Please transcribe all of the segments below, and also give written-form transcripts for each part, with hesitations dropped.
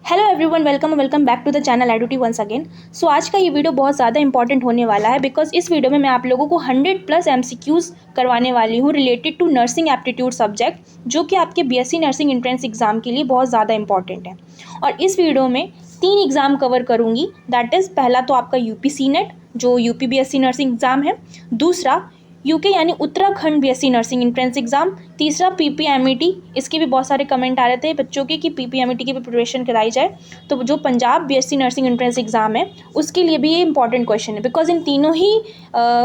Hello everyone, welcome back to the channel Edutee once again. So आज का ये video बहुत ज़्यादा इंपॉर्टेंट होने वाला है बिकॉज इस वीडियो में मैं आप लोगों को 100+ MCQs करवाने वाली हूँ related to nursing aptitude subject, जो कि आपके बीएससी नर्सिंग एंट्रेंस एग्जाम के लिए बहुत ज़्यादा इंपॉर्टेंट है। और इस वीडियो में 3 एग्ज़ाम कवर करूँगी। दैट इज़, पहला तो आपका यूपी सीनेट जो यूपी बीएससी नर्सिंग एग्ज़ाम है, दूसरा यूके यानी Uttarakhand BSc nursing entrance exam, तीसरा पीपीएमईटी। इसके भी बहुत सारे कमेंट आ रहे थे बच्चों के कि पीपीएमईटी की भी प्रिपरेशन कराई जाए, तो जो Punjab BSc nursing entrance exam है उसके लिए भी ये इंपॉर्टेंट क्वेश्चन है बिकॉज इन तीनों ही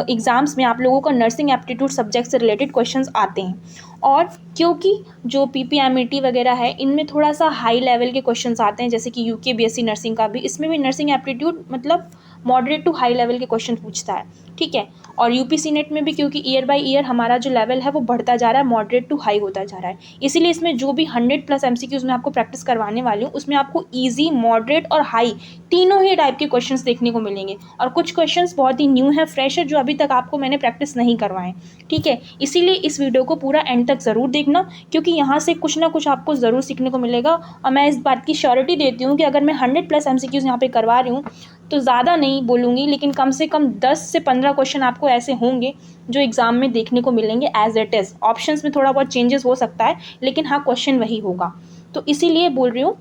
एग्जाम्स में आप लोगों का नर्सिंग एप्टीट्यूड सब्जेक्ट से रिलेटेड क्वेश्चंस आते हैं। और क्योंकि जो पीपीएमईटी वगैरह है इनमें थोड़ा सा हाई लेवल के क्वेश्चंस आते हैं, जैसे कि यूके बीएससी नर्सिंग का भी, इसमें भी नर्सिंग एप्टीट्यूड मतलब मॉडरेट टू हाई लेवल के क्वेश्चन पूछता है, ठीक है। और यूपी सीनेट में भी क्योंकि ईयर बाय ईयर हमारा जो लेवल है वो बढ़ता जा रहा है, मॉडरेट टू हाई होता जा रहा है, इसीलिए इसमें जो भी 100+ MCQs मैं आपको प्रैक्टिस करवाने वाली हूँ उसमें आपको ईजी, मॉडरेट और हाई तीनों ही टाइप के क्वेश्चंस देखने को मिलेंगे। और कुछ क्वेश्चंस बहुत ही न्यू है, फ्रेश है, जो अभी तक आपको मैंने प्रैक्टिस नहीं करवाए, ठीक है। इसीलिए इस वीडियो को पूरा एंड तक ज़रूर देखना, क्योंकि यहाँ से कुछ ना कुछ आपको ज़रूर सीखने को मिलेगा। और मैं इस बात की श्योरिटी देती हूँ कि अगर मैं 100+ MCQs यहाँ पे करवा रही हूँ तो ज़्यादा नहीं बोलूँगी, लेकिन कम से कम 10 से 15 क्वेश्चन आपको ऐसे होंगे जो एग्ज़ाम में देखने को मिलेंगे एज इट इज़। ऑप्शंस में थोड़ा बहुत चेंजेस हो सकता है, लेकिन हाँ, क्वेश्चन वही होगा। तो इसीलिए बोल रही हूँ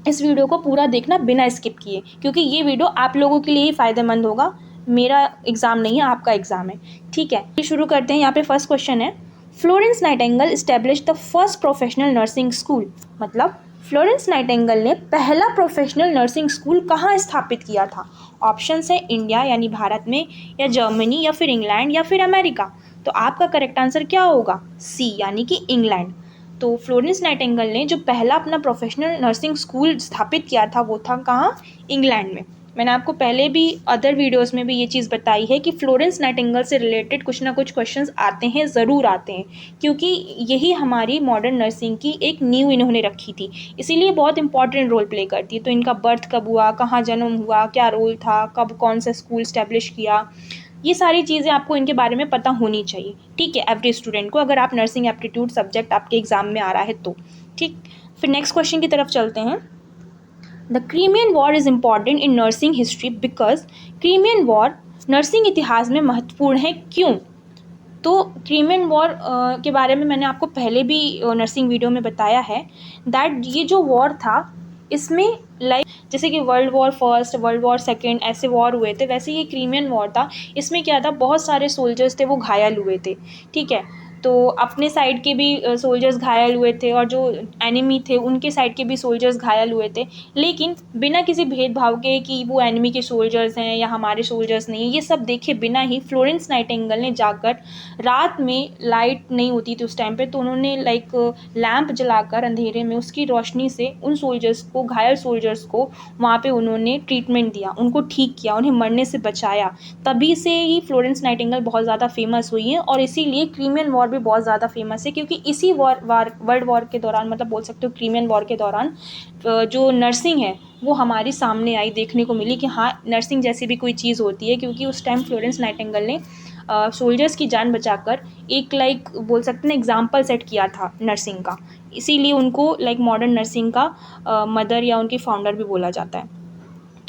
इस वीडियो को पूरा देखना बिना स्किप किए, क्योंकि ये वीडियो आप लोगों के लिए ही फ़ायदेमंद होगा। मेरा एग्ज़ाम नहीं है, आपका एग्ज़ाम है, ठीक है। शुरू करते हैं। यहाँ पे फर्स्ट क्वेश्चन है, Florence Nightingale establish the first professional nursing school. मतलब फ्लोरेंस नाइटिंगेल ने पहला प्रोफेशनल नर्सिंग स्कूल कहाँ स्थापित किया था। ऑप्शंस है इंडिया यानी भारत में, या जर्मनी, या फिर इंग्लैंड, या फिर अमेरिका। तो आपका करेक्ट आंसर क्या होगा? सी यानी कि इंग्लैंड। तो फ्लोरेंस नाइटिंगेल ने जो पहला अपना प्रोफेशनल नर्सिंग स्कूल स्थापित किया था वो था कहाँ? इंग्लैंड में। मैंने आपको पहले भी अदर वीडियोस में भी ये चीज़ बताई है कि फ्लोरेंस नाइटिंगेल से रिलेटेड कुछ ना कुछ क्वेश्चंस आते हैं, ज़रूर आते हैं, क्योंकि यही हमारी मॉडर्न नर्सिंग की एक नींव इन्होंने रखी थी, इसीलिए बहुत इंपॉर्टेंट रोल प्ले करती है। तो इनका बर्थ कब हुआ, कहाँ जन्म हुआ, क्या रोल था, कब कौन सा स्कूल स्टैब्लिश किया, ये सारी चीज़ें आपको इनके बारे में पता होनी चाहिए, ठीक है, एवरी स्टूडेंट को, अगर आप नर्सिंग एप्टीट्यूड सब्जेक्ट आपके एग्जाम में आ रहा है तो, ठीक। फिर नेक्स्ट क्वेश्चन की तरफ चलते हैं। The Crimean war is important in nursing history because Crimean war nursing इतिहास में महत्वपूर्ण है, क्यों? तो क्रीमियन वॉर के बारे में मैंने आपको पहले भी नर्सिंग वीडियो में बताया है दैट ये जो वॉर था इसमें लाइक जैसे कि world war first, world war second ऐसे वॉर हुए थे, वैसे ये क्रीमियन वॉर था। इसमें क्या था, बहुत सारे सोल्जर्स थे वो घायल हुए थे, ठीक है। तो अपने साइड के भी सोल्जर्स घायल हुए थे और जो एनिमी थे उनके साइड के भी सोल्जर्स घायल हुए थे, लेकिन बिना किसी भेदभाव के कि वो एनिमी के सोल्जर्स हैं या हमारे सोल्जर्स नहीं हैं, ये सब देखे बिना ही फ्लोरेंस नाइटिंगेल ने जाकर, रात में लाइट नहीं होती थी उस टाइम पे, तो उन्होंने लाइक लैंप जलाकर अंधेरे में उसकी रोशनी से उन सोल्जर्स को, घायल सोल्जर्स को वहाँ पे उन्होंने ट्रीटमेंट दिया, उनको ठीक किया, उन्हें मरने से बचाया। तभी से ही फ्लोरेंस नाइटिंगेल बहुत ज़्यादा फेमस हुई हैं, और इसीलिए क्रीमियन वॉर भी बहुत ज़्यादा फेमस है, क्योंकि इसी वर्ल्ड वॉर के दौरान, मतलब बोल सकते हो क्रीमियन वॉर के दौरान, जो नर्सिंग है वो हमारी सामने आई, देखने को मिली कि हाँ, नर्सिंग जैसी भी कोई चीज़ होती है, क्योंकि उस टाइम फ्लोरेंस नाइटिंगेल ने सोल्जर्स की जान बचाकर एक लाइक बोल सकते हैं एग्जाम्पल सेट किया था नर्सिंग का, इसीलिए उनको लाइक मॉडर्न नर्सिंग का मदर या उनकी फाउंडर भी बोला जाता है।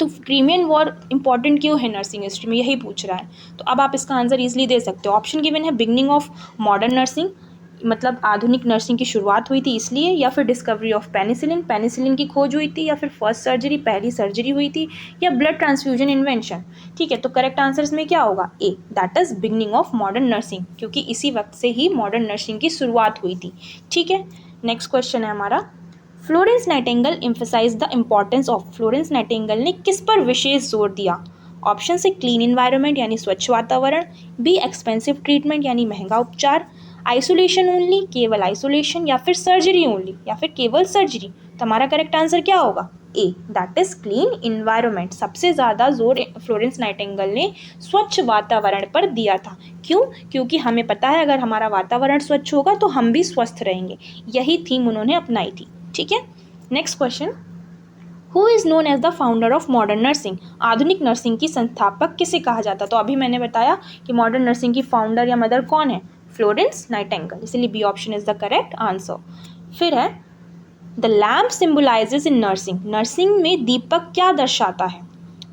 तो क्रीमियन वॉर इंपॉर्टेंट क्यों है नर्सिंग हिस्ट्री में, यही पूछ रहा है। तो अब आप इसका आंसर ईजिली दे सकते हो। ऑप्शन गिवन है बिगनिंग ऑफ मॉडर्न नर्सिंग, मतलब आधुनिक नर्सिंग की शुरुआत हुई थी इसलिए, या फिर डिस्कवरी ऑफ पेनिसिलिन, पेनिसिलिन की खोज हुई थी, या फिर फर्स्ट सर्जरी, पहली सर्जरी हुई थी, या ब्लड ट्रांसफ्यूजन इन्वेंशन, ठीक है। तो करेक्ट आंसर इसमें क्या होगा? A, that is beginning of modern nursing, क्योंकि इसी वक्त से ही मॉडर्न नर्सिंग की शुरुआत हुई थी, ठीक है। नेक्स्ट क्वेश्चन है हमारा, Florence Nightingale emphasise the importance of, Florence Nightingale ने किस पर विशेष जोर दिया? ऑप्शन से क्लीन इन्वायरमेंट यानी स्वच्छ वातावरण, बी एक्सपेंसिव ट्रीटमेंट यानी महंगा उपचार, आइसोलेशन ओनली, केवल आइसोलेशन, या फिर सर्जरी ओनली, या फिर केवल सर्जरी। तो हमारा करेक्ट आंसर क्या होगा? A, that is clean environment. सबसे ज़्यादा जोर फ्लोरेंस नाइटिंगेल ने स्वच्छ वातावरण पर दिया था। क्यों? क्योंकि हमें पता है अगर हमारा वातावरण स्वच्छ होगा तो हम भी स्वस्थ रहेंगे, यही थीम उन्होंने अपनाई थी, ठीक है। Next question, who is known as the founder of modern nursing, आधुनिक नर्सिंग की संस्थापक किसे कहा जाता? तो अभी मैंने बताया कि मॉडर्न नर्सिंग की फाउंडर या मदर कौन है? फ्लोरेंस नाइटिंगेल, इसलिए B option is the correct answer. फिर है the lamp symbolises in nursing, nursing में दीपक क्या दर्शाता है?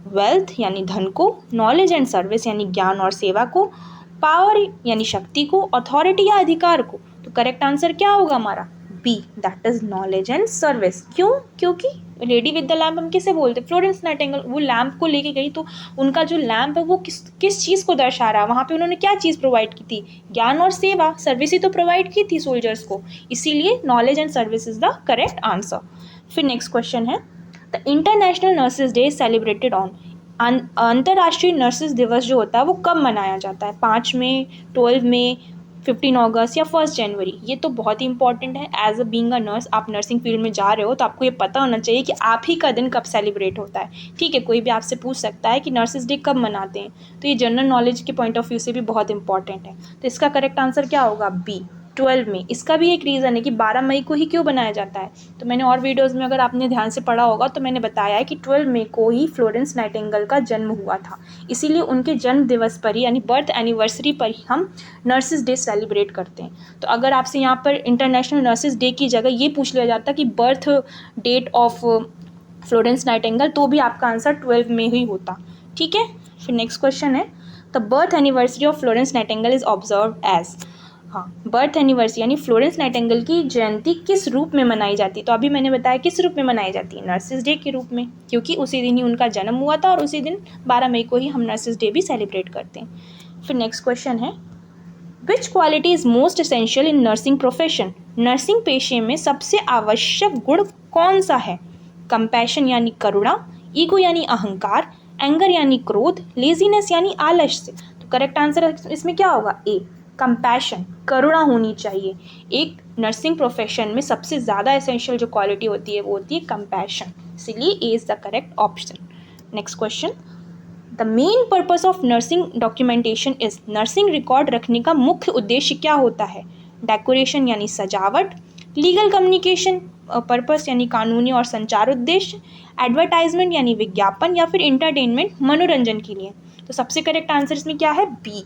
वेल्थ यानी धन को, नॉलेज एंड सर्विस यानी ज्ञान और सेवा को, पावर यानी शक्ति को, अथॉरिटी या अधिकार को। तो करेक्ट आंसर क्या होगा हमारा? B, that is knowledge and service. क्यों? क्योंकि लेडी विद द लैम्प हम किसे बोलते हैं? फ्लोरेंस नाइटिंगेल वो लैम्प को लेके गई, तो उनका जो लैम्प है वो किस चीज़ को दर्शा रहा है? वहाँ पे उन्होंने क्या चीज़ प्रोवाइड की थी? ज्ञान और सेवा, सर्विस ही तो प्रोवाइड की थी सोल्जर्स को, इसीलिए knowledge and service is the correct answer. फिर नेक्स्ट क्वेश्चन है, the international nurses day celebrated on, अंतर्राष्ट्रीय नर्सेज दिवस जो होता है वो कब मनाया जाता है? 5 मई, 12 मई, 15 अगस्त या 1 जनवरी? ये तो बहुत ही इंपॉर्टेंट है। As a being a nurse, आप नर्सिंग फील्ड में जा रहे हो तो आपको ये पता होना चाहिए कि आप ही का दिन कब सेलिब्रेट होता है। ठीक है, कोई भी आपसे पूछ सकता है कि नर्सेज डे कब मनाते हैं, तो ये जनरल नॉलेज के पॉइंट ऑफ व्यू से भी बहुत इंपॉर्टेंट है। तो इसका करेक्ट आंसर क्या होगा? बी, 12 मई। इसका भी एक रीज़न है कि 12 मई को ही क्यों बनाया जाता है। तो मैंने और वीडियोज़ में अगर आपने ध्यान से पढ़ा होगा तो मैंने बताया है कि 12 मई को ही फ्लोरेंस नाइटिंगेल का जन्म हुआ था, इसीलिए उनके जन्म दिवस पर ही यानी बर्थ एनिवर्सरी पर ही हम नर्सेज डे सेलिब्रेट करते हैं। तो अगर आपसे यहाँ पर इंटरनेशनल नर्सेज डे की जगह ये पूछ लिया जाता कि birth date of Florence Nightingale, तो भी आपका आंसर 12 में ही होता। ठीक है, फिर नेक्स्ट क्वेश्चन है, the birth anniversary of Florence Nightingale is observe as. हाँ, बर्थ एनिवर्सरी यानी फ्लोरेंस नाइटिंगेल की जयंती किस रूप में मनाई जाती है? तो अभी मैंने बताया किस रूप में मनाई जाती है? नर्सेज डे के रूप में, क्योंकि उसी दिन ही उनका जन्म हुआ था और उसी दिन 12 मई को ही हम नर्सेज डे भी सेलिब्रेट करते हैं। फिर नेक्स्ट क्वेश्चन है, विच quality is most essential in nursing profession, nursing पेशे में सबसे आवश्यक गुण कौन सा है? कंपैशन यानी करुणा, ईगो यानी अहंकार, एंगर यानी क्रोध, लेजीनेस यानी आलस्य। तो करेक्ट आंसर इसमें क्या होगा? ए, कंपैशन, करुणा होनी चाहिए। एक नर्सिंग प्रोफेशन में सबसे ज़्यादा एसेंशियल जो क्वालिटी होती है वो होती है कंपैशन, इसीलिए A is the correct option. Next question, the main purpose of nursing documentation is, nursing record रखने का मुख्य उद्देश्य क्या होता है? डेकोरेशन यानी सजावट, लीगल कम्युनिकेशन पर्पस यानी कानूनी और संचार उद्देश्य, एडवर्टाइजमेंट यानी विज्ञापन, या फिर इंटरटेनमेंट मनोरंजन के लिए। तो सबसे करेक्ट आंसर इसमें क्या है? B,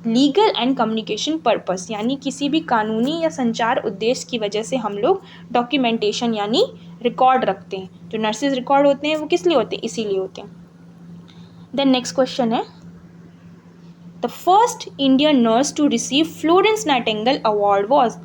legal and communication purpose, यानी किसी भी कानूनी या संचार उद्देश्य की वजह से हम लोग डॉक्यूमेंटेशन यानी रिकॉर्ड रखते हैं। जो नर्सेज रिकॉर्ड होते हैं वो किस लिए होते हैं? इसीलिए होते हैं। देन नेक्स्ट क्वेश्चन है, the first Indian nurse to receive Florence Nightingale award was,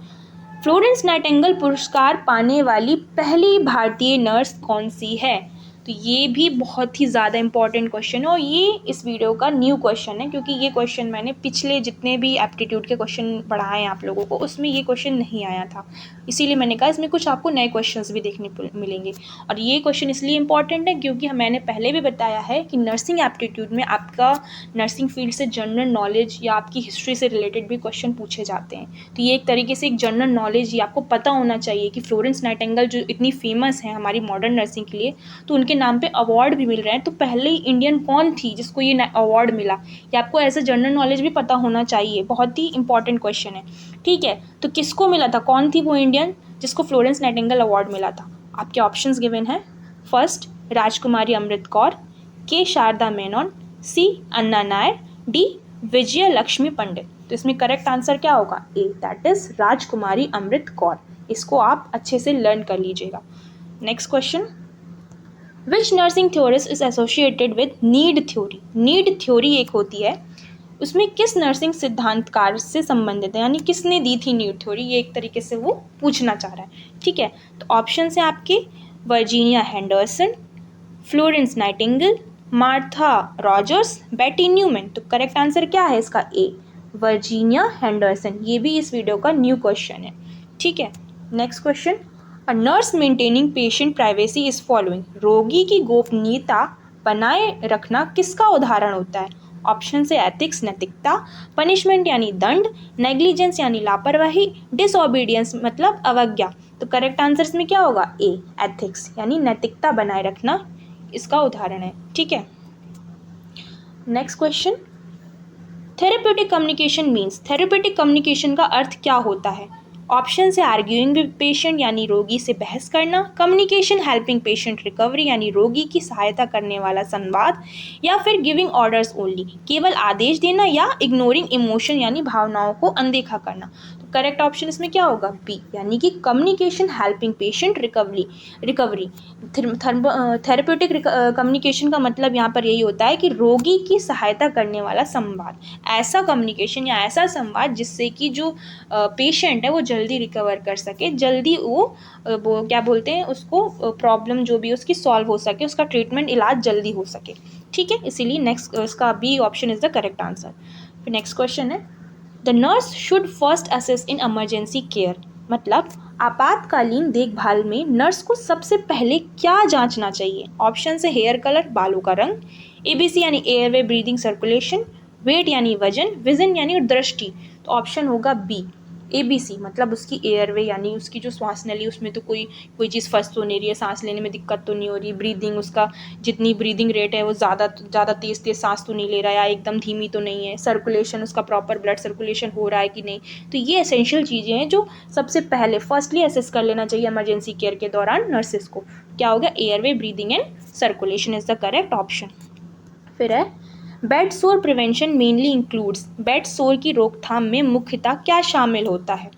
Florence Nightingale पुरस्कार पाने वाली पहली भारतीय नर्स कौन सी है? तो ये भी बहुत ही ज़्यादा इंपॉर्टेंट क्वेश्चन है और ये इस वीडियो का न्यू क्वेश्चन है, क्योंकि ये क्वेश्चन मैंने पिछले जितने भी एप्टीट्यूड के क्वेश्चन पढ़ाए हैं आप लोगों को उसमें ये क्वेश्चन नहीं आया था, इसीलिए मैंने कहा इसमें कुछ आपको नए क्वेश्चंस भी देखने मिलेंगे। और ये क्वेश्चन इसलिए इंपॉर्टेंट है क्योंकि मैंने पहले भी बताया है कि नर्सिंग एप्टीट्यूड में आपका नर्सिंग फील्ड से जनरल नॉलेज या आपकी हिस्ट्री से रिलेटेड भी क्वेश्चन पूछे जाते हैं। तो ये एक तरीके से एक जनरल नॉलेज ही आपको पता होना चाहिए कि फ्लोरेंस नाइटिंगेल जो इतनी फेमस है हमारी मॉडर्न नर्सिंग के लिए, तो उनके नाम पे अवार्ड भी मिल रहे हैं, तो पहले ही इंडियन कौन थी जिसको ये अवार्ड मिला, ये आपको ऐसा जनरल नॉलेज भी पता होना चाहिए। बहुत ही इंपॉर्टेंट क्वेश्चन है। ठीक है, तो किसको मिला था, कौन थी वो इंडियन जिसको फ्लोरेंस नाइटिंगेल अवार्ड मिला था? आपके ऑप्शंस गिवन हैं, फर्स्ट राजकुमारी अमृत कौर, के शारदा मेनन, सी अन्ना नायर, डी विजय लक्ष्मी पंडित। तो इसमें करेक्ट आंसर क्या होगा? ए, दैट इज राजकुमारी अमृत कौर। इसको आप अच्छे से लर्न कर लीजिएगा। Next question, which nursing theorist is associated with need theory, need theory एक होती है, उसमें किस नर्सिंग सिद्धांतकार से संबंधित है, यानी किसने दी थी नीड थ्योरी, ये एक तरीके से वो पूछना चाह रहा है। ठीक है, तो ऑप्शन है आपके Virginia Henderson, Florence Nightingale, Martha Rogers, बेटी न्यूमैन। तो करेक्ट आंसर क्या है इसका? ए, वर्जीनिया हेंडरसन। ये भी इस वीडियो का न्यू क्वेश्चन है। ठीक है, next question, a nurse maintaining patient privacy is following, रोगी की गोपनीयता बनाए रखना किसका उदाहरण होता है? ऑप्शन से एथिक्स नैतिकता, पनिशमेंट यानी दंड, नेग्लिजेंस यानी लापरवाही, डिसओबीडियंस मतलब अवज्ञा। तो करेक्ट आंसर इसमें क्या होगा? ए, एथिक्स यानी नैतिकता बनाए रखना इसका उदाहरण है। ठीक है, next question, therapeutic communication means, therapeutic communication का अर्थ क्या होता है? ऑप्शन से आर्ग्यूइंग विद पेशेंट यानी रोगी से बहस करना, कम्युनिकेशन हेल्पिंग पेशेंट रिकवरी यानी रोगी की सहायता करने वाला संवाद, या फिर गिविंग ऑर्डर्स ओनली केवल आदेश देना, या इग्नोरिंग इमोशन यानी भावनाओं को अनदेखा करना। तो करेक्ट ऑप्शन इसमें क्या होगा? बी, यानी कि communication helping patient recovery. Therapeutic communication का मतलब यहाँ पर यही होता है कि रोगी की सहायता करने वाला संवाद, ऐसा कम्युनिकेशन या ऐसा संवाद जिससे कि जो पेशेंट है वो जल्दी रिकवर कर सके, जल्दी वो क्या बोलते हैं उसको, प्रॉब्लम जो भी उसकी सॉल्व हो सके, उसका ट्रीटमेंट इलाज जल्दी हो सके। ठीक है, इसीलिए नेक्स्ट इसका B option is the correct answer. फिर नेक्स्ट क्वेश्चन है, the nurse should first assess in emergency care, मतलब आपातकालीन देखभाल में नर्स को सबसे पहले क्या जांचना चाहिए? ऑप्शन है हेयर कलर, बालों का रंग, एबीसी यानी एयरवे ब्रीदिंग सर्कुलेशन, वेट यानी वजन, विजन यानी दृष्टि। तो ऑप्शन होगा बी, एबीसी, मतलब उसकी एयरवे यानी उसकी जो श्वास नली उसमें तो कोई चीज़ फंस तो नहीं रही है, सांस लेने में दिक्कत तो नहीं हो रही, ब्रीदिंग उसका जितनी ब्रीदिंग रेट है वो ज़्यादा तेज़ सांस तो नहीं ले रहा है या एकदम धीमी तो नहीं है, सर्कुलेशन उसका प्रॉपर ब्लड सर्कुलेशन हो रहा है कि नहीं। तो ये एसेंशियल चीज़ें हैं जो सबसे पहले फर्स्टली असेस कर लेना चाहिए इमरजेंसी केयर के दौरान नर्सेस को। क्या होगा? Airway breathing and circulation is the correct option. फिर है, बेड सोर प्रिवेंशन मेनली इंक्लूड्स, बेड सोर की रोकथाम में मुख्यतः क्या शामिल होता है?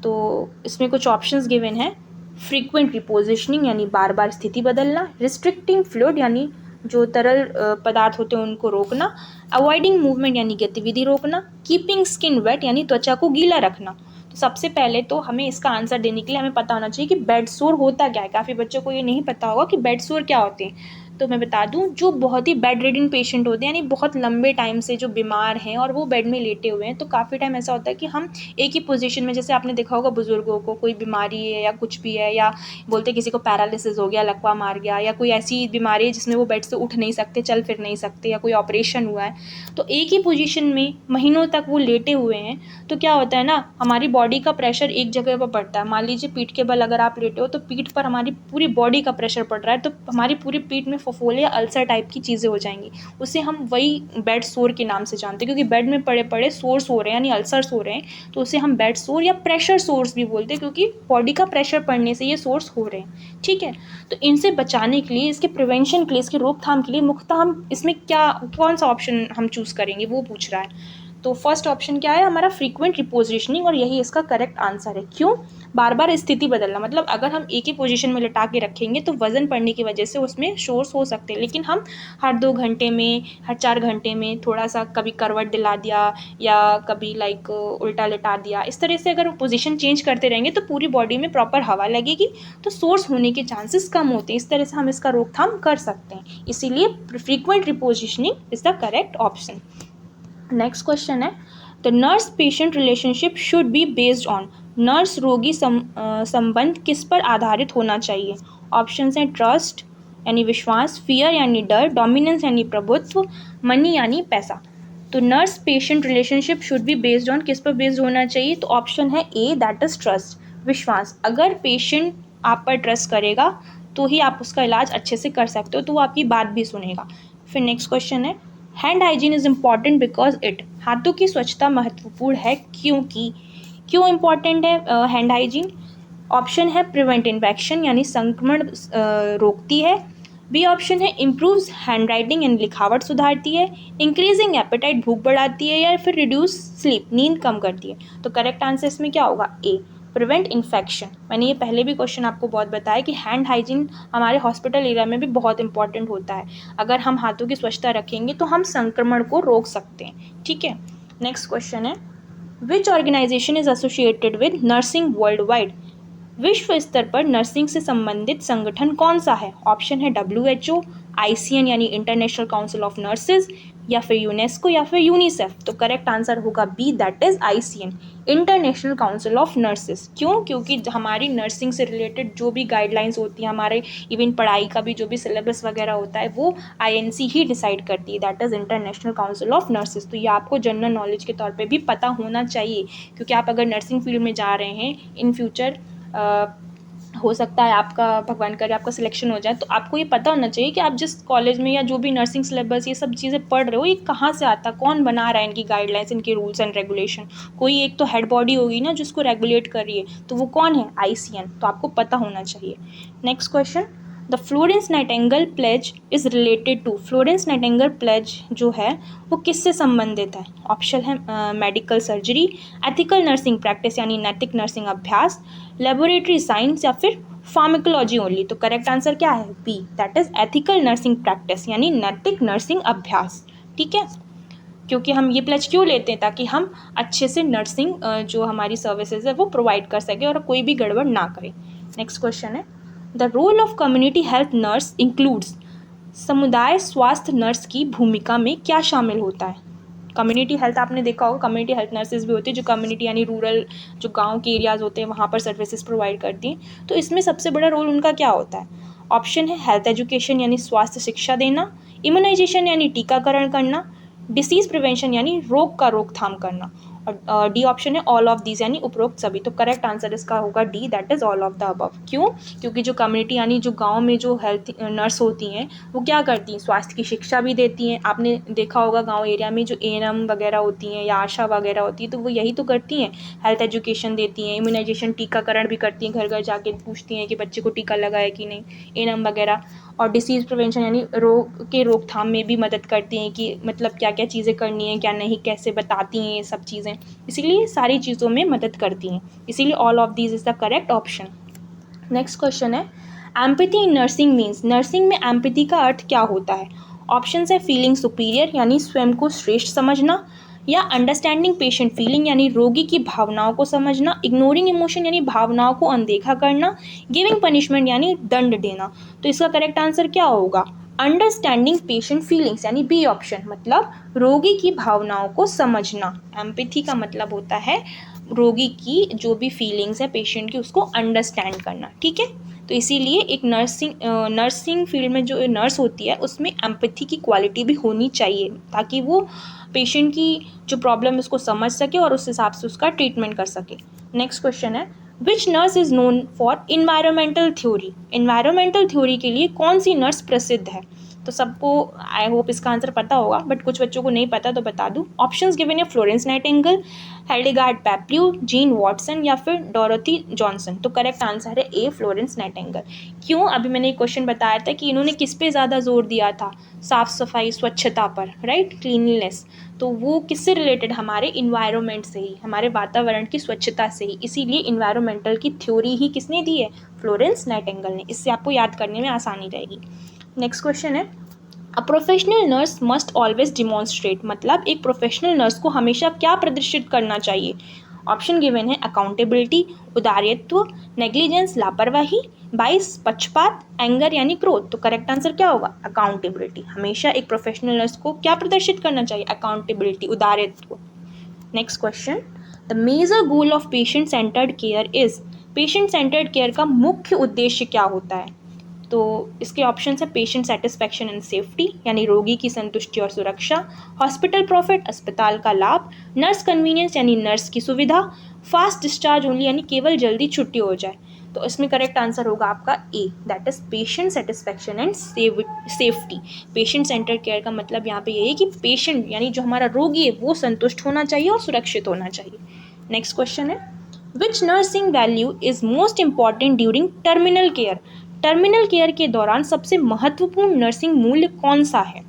तो इसमें कुछ ऑप्शंस गिवन हैं, फ्रीक्वेंट रिपोजिशनिंग यानी बार बार स्थिति बदलना, रिस्ट्रिक्टिंग फ्लूइड यानी जो तरल पदार्थ होते हैं उनको रोकना, अवॉइडिंग मूवमेंट यानी गतिविधि रोकना, कीपिंग स्किन वेट यानी त्वचा को गीला रखना। तो सबसे पहले तो हमें इसका आंसर देने के लिए हमें पता होना चाहिए कि बेड सोर होता क्या है। काफ़ी बच्चों को ये नहीं पता होगा कि बेड सोर क्या होते हैं। तो मैं बता दूं, जो बहुत ही बेड रिडन पेशेंट होते हैं, यानी बहुत लंबे टाइम से जो बीमार हैं और वो बेड में लेटे हुए हैं, तो काफ़ी टाइम ऐसा होता है कि हम एक ही पोजीशन में, जैसे आपने देखा होगा बुजुर्गों को कोई बीमारी है या कुछ भी है, या बोलते किसी को पैरालिसिस हो गया, लकवा मार गया, या कोई ऐसी बीमारी है जिसमें वो बेड से उठ नहीं सकते, चल फिर नहीं सकते, या कोई ऑपरेशन हुआ है, तो एक ही पोजीशन में महीनों तक वो लेटे हुए हैं। तो क्या होता है ना, हमारी बॉडी का प्रेशर एक जगह पर पड़ता है। मान लीजिए पीठ के बल अगर आप लेटे हो तो पीठ पर हमारी पूरी बॉडी का प्रेशर पड़ रहा है, तो हमारी पूरी पीठ में फफोले या अल्सर टाइप की चीज़ें हो जाएंगी। उसे हम वही बेड सोर के नाम से जानते हैं, क्योंकि बेड में पड़े पड़े सोर्स हो रहे हैं, यानी अल्सर्स हो रहे हैं, तो उसे हम बेड सोर या प्रेशर सोर्स भी बोलते हैं, क्योंकि बॉडी का प्रेशर पड़ने से ये सोर्स हो रहे हैं। ठीक है, तो इनसे बचाने के लिए, इसके प्रिवेंशन के लिए, इसकी रोकथाम के लिए मुख्यतः हम इसमें कौन सा ऑप्शन हम चूज़ करेंगे वो पूछ रहा है। तो फर्स्ट ऑप्शन क्या है हमारा? फ्रीक्वेंट रिपोजिशनिंग, और यही इसका करेक्ट आंसर है। क्यों? बार बार स्थिति बदलना, मतलब अगर हम एक ही पोजीशन में लिटा के रखेंगे तो वजन पड़ने की वजह से उसमें शोर्स हो सकते हैं, लेकिन हम हर 2 घंटे में, हर 4 घंटे में थोड़ा सा कभी करवट दिला दिया या कभी लाइक उल्टा लिटा दिया, इस तरह से अगर पोजीशन चेंज करते रहेंगे तो पूरी बॉडी में प्रॉपर हवा लगेगी, तो सोर्स होने के चांसेस कम होते हैं। इस तरह से हम इसका रोकथाम कर सकते हैं, इसीलिए frequent repositioning is the correct option. Next question है, the nurse patient relationship should be based on, nurse रोगी संबंध किस पर आधारित होना चाहिए? ऑप्शंस हैं ट्रस्ट यानी विश्वास, फियर यानी डर, डोमिनेंस यानी प्रभुत्व, मनी यानी पैसा। तो nurse patient relationship should be based on किस पर बेस्ड होना चाहिए? तो ऑप्शन है ए, दैट इज ट्रस्ट, विश्वास। अगर पेशेंट आप पर ट्रस्ट करेगा तो ही आप उसका इलाज अच्छे से कर सकते हो, तो वो आपकी बात भी सुनेगा। फिर नेक्स्ट क्वेश्चन है, hand hygiene is important because it, हाथों की स्वच्छता महत्वपूर्ण है क्योंकि, क्यों इम्पॉर्टेंट है हैंड हाइजीन? ऑप्शन है प्रिवेंट इन्फेक्शन यानी संक्रमण रोकती है, बी ऑप्शन है इम्प्रूव्स हैंड राइटिंग यानी लिखावट सुधारती है, इंक्रीजिंग एपेटाइट भूख बढ़ाती है, या फिर रिड्यूस स्लीप नींद कम करती है। तो करेक्ट आंसर इसमें क्या होगा? ए, प्रिवेंट इन्फेक्शन। मैंने ये पहले भी क्वेश्चन आपको बहुत बताया कि हैंड हाइजीन हमारे हॉस्पिटल एरिया में भी बहुत इंपॉर्टेंट होता है। अगर हम हाथों की स्वच्छता रखेंगे तो हम संक्रमण को रोक सकते हैं। ठीक है, नेक्स्ट क्वेश्चन है, which organisation is associated with nursing world wide, विश्व स्तर पर नर्सिंग से संबंधित संगठन कौन सा है? ऑप्शन है WHO, ICN यानी इंटरनेशनल काउंसिल ऑफ नर्सेज, या फिर यूनेस्को, या फिर यूनिसेफ। तो करेक्ट आंसर होगा B, that is ICN, international council of nurses. क्यों? क्योंकि हमारी नर्सिंग से रिलेटेड जो भी गाइडलाइंस होती हैं, हमारे इवन पढ़ाई का भी जो भी सिलेबस वगैरह होता है वो INC ही डिसाइड करती है, that is international council of nurses. तो ये आपको जनरल नॉलेज के तौर पे भी पता होना चाहिए, क्योंकि आप अगर नर्सिंग फील्ड में जा रहे हैं इन फ्यूचर, हो सकता है आपका, भगवान करे आपका सिलेक्शन हो जाए, तो आपको ये पता होना चाहिए कि आप जिस कॉलेज में या जो भी नर्सिंग सिलेबस ये सब चीज़ें पढ़ रहे हो ये कहाँ से आता, कौन बना रहा है इनकी गाइडलाइंस, इनके रूल्स एंड रेगुलेशन। कोई एक तो हेड बॉडी होगी ना जिसको रेगुलेट कर रही है, तो वो कौन है? ICN। तो आपको पता होना चाहिए। Next question, the Florence Nightingale pledge is related to, Florence Nightingale pledge जो है वो किससे संबंधित है? ऑप्शन है medical surgery, ethical nursing practice यानी नैतिक नर्सिंग अभ्यास, लेबोरेटरी साइंस या फिर फार्माकोलॉजी ओनली। तो करेक्ट आंसर क्या है? B, that is ethical nursing practice यानी नैतिक नर्सिंग अभ्यास। ठीक है, क्योंकि हम ये प्लेज क्यों लेते हैं? ताकि हम अच्छे से नर्सिंग जो हमारी सर्विसेज है वो प्रोवाइड कर सके और कोई भी गड़बड़ ना करें। नेक्स्ट क्वेश्चन है, the role of community health nurse includes, समुदाय स्वास्थ्य नर्स की भूमिका में क्या शामिल होता है? कम्युनिटी हेल्थ आपने देखा होगा, कम्युनिटी हेल्थ नर्सेज भी होती है जो कम्युनिटी यानी रूरल जो गांव के एरियाज होते हैं वहाँ पर सर्विसेज प्रोवाइड करती हैं। तो इसमें सबसे बड़ा रोल उनका क्या होता है? ऑप्शन है हेल्थ एजुकेशन यानी स्वास्थ्य शिक्षा देना, इम्यूनाइजेशन यानी टीकाकरण करना, डिसीज प्रिवेंशन यानी रोग का रोकथाम करना, और डी ऑप्शन है ऑल ऑफ दीज यानी उपरोक्त सभी। तो करेक्ट आंसर इसका होगा D, that is all of the above. क्यों? क्योंकि जो कम्युनिटी यानी जो गांव में जो हेल्थ नर्स होती हैं वो क्या करती हैं? स्वास्थ्य की शिक्षा भी देती हैं। आपने देखा होगा गांव एरिया में जो एएनएम वगैरह होती हैं या आशा वगैरह होती है तो वो यही तो करती हैं, हेल्थ एजुकेशन देती हैं, इम्यूनाइजेशन टीकाकरण भी करती हैं, घर घर जाके पूछती हैं कि बच्चे को टीका लगाए कि नहीं, एएनएम वगैरह। और डिसीज़ प्रिवेंशन यानी रोग के रोकथाम में भी मदद करती हैं कि मतलब क्या क्या चीज़ें करनी है क्या नहीं, कैसे बताती हैं ये सब चीज़ें, इसीलिए सारी चीज़ों में मदद करती हैं। इसीलिए all of these is the correct option. Next question है, empathy in nursing means, nursing में एम्पैथी का अर्थ क्या होता है? ऑप्शन है फीलिंग सुपीरियर यानी स्वयं को श्रेष्ठ समझना, या अंडरस्टैंडिंग पेशेंट फीलिंग यानी रोगी की भावनाओं को समझना, इग्नोरिंग इमोशन यानी भावनाओं को अनदेखा करना, गिविंग पनिशमेंट यानी दंड देना। तो इसका करेक्ट आंसर क्या होगा? अंडरस्टैंडिंग पेशेंट फीलिंग्स यानी बी ऑप्शन, मतलब रोगी की भावनाओं को समझना। एम्पैथी का मतलब होता है रोगी की जो भी फीलिंग्स है पेशेंट की उसको अंडरस्टैंड करना। ठीक है, तो इसीलिए एक नर्सिंग फील्ड में जो नर्स होती है उसमें एम्पैथी की क्वालिटी भी होनी चाहिए ताकि वो पेशेंट की जो प्रॉब्लम है उसको समझ सके और उस हिसाब से उसका ट्रीटमेंट कर सके। नेक्स्ट क्वेश्चन है, which nurse is known for environmental theory, environmental theory के लिए कौन सी नर्स प्रसिद्ध है? तो सबको आई होप इसका आंसर पता होगा, बट कुछ बच्चों को नहीं पता तो बता दूं। ऑप्शंस गिवन है फ्लोरेंस नाइटिंगेल, हेल्डेगार्ड पैप्ल्यू, जीन वॉटसन या फिर डोरोथी जॉनसन। तो करेक्ट आंसर है ए, फ्लोरेंस नाइटिंगेल। क्यों? अभी मैंने एक क्वेश्चन बताया था कि इन्होंने किस पे ज़्यादा जोर दिया था? साफ सफाई, स्वच्छता पर, राइट, क्लीनलीनेस। तो वो किससे रिलेटेड? हमारे इन्वायरमेंट से ही, हमारे वातावरण की स्वच्छता से ही। इसीलिए इन्वायरमेंटल की थ्योरी ही किसने दी है? फ्लोरेंस नाइटिंगेल ने। इससे आपको याद करने में आसानी रहेगी। नेक्स्ट क्वेश्चन है, a professional nurse must always demonstrate, मतलब एक प्रोफेशनल नर्स को हमेशा क्या प्रदर्शित करना चाहिए? ऑप्शन गिवन है अकाउंटेबिलिटी, उदारित्व, नेग्लिजेंस लापरवाही, बाइस पक्षपात, एंगर यानी क्रोध। तो करेक्ट आंसर क्या होगा? अकाउंटेबिलिटी। हमेशा एक प्रोफेशनल नर्स को क्या प्रदर्शित करना चाहिए? अकाउंटेबिलिटी, उदारित्व। Next question, the major goal of patient centred care is, patient centred care का मुख्य उद्देश्य क्या होता है? तो इसके ऑप्शन है पेशेंट सेटिस्फैक्शन एंड सेफ्टी यानी रोगी की संतुष्टि और सुरक्षा, हॉस्पिटल प्रॉफिट अस्पताल का लाभ, नर्स कन्वीनियंस यानी नर्स की सुविधा, फास्ट डिस्चार्ज ओनली यानी केवल जल्दी छुट्टी हो जाए। तो इसमें करेक्ट आंसर होगा आपका A, that is patient satisfaction and safety. Patient centre care का मतलब यहाँ पे यही है कि पेशेंट यानी जो हमारा रोगी है वो संतुष्ट होना चाहिए और सुरक्षित होना चाहिए। नेक्स्ट क्वेश्चन है, विच nursing value is most important during terminal care, terminal care के दौरान सबसे महत्वपूर्ण नर्सिंग मूल्य कौन सा है?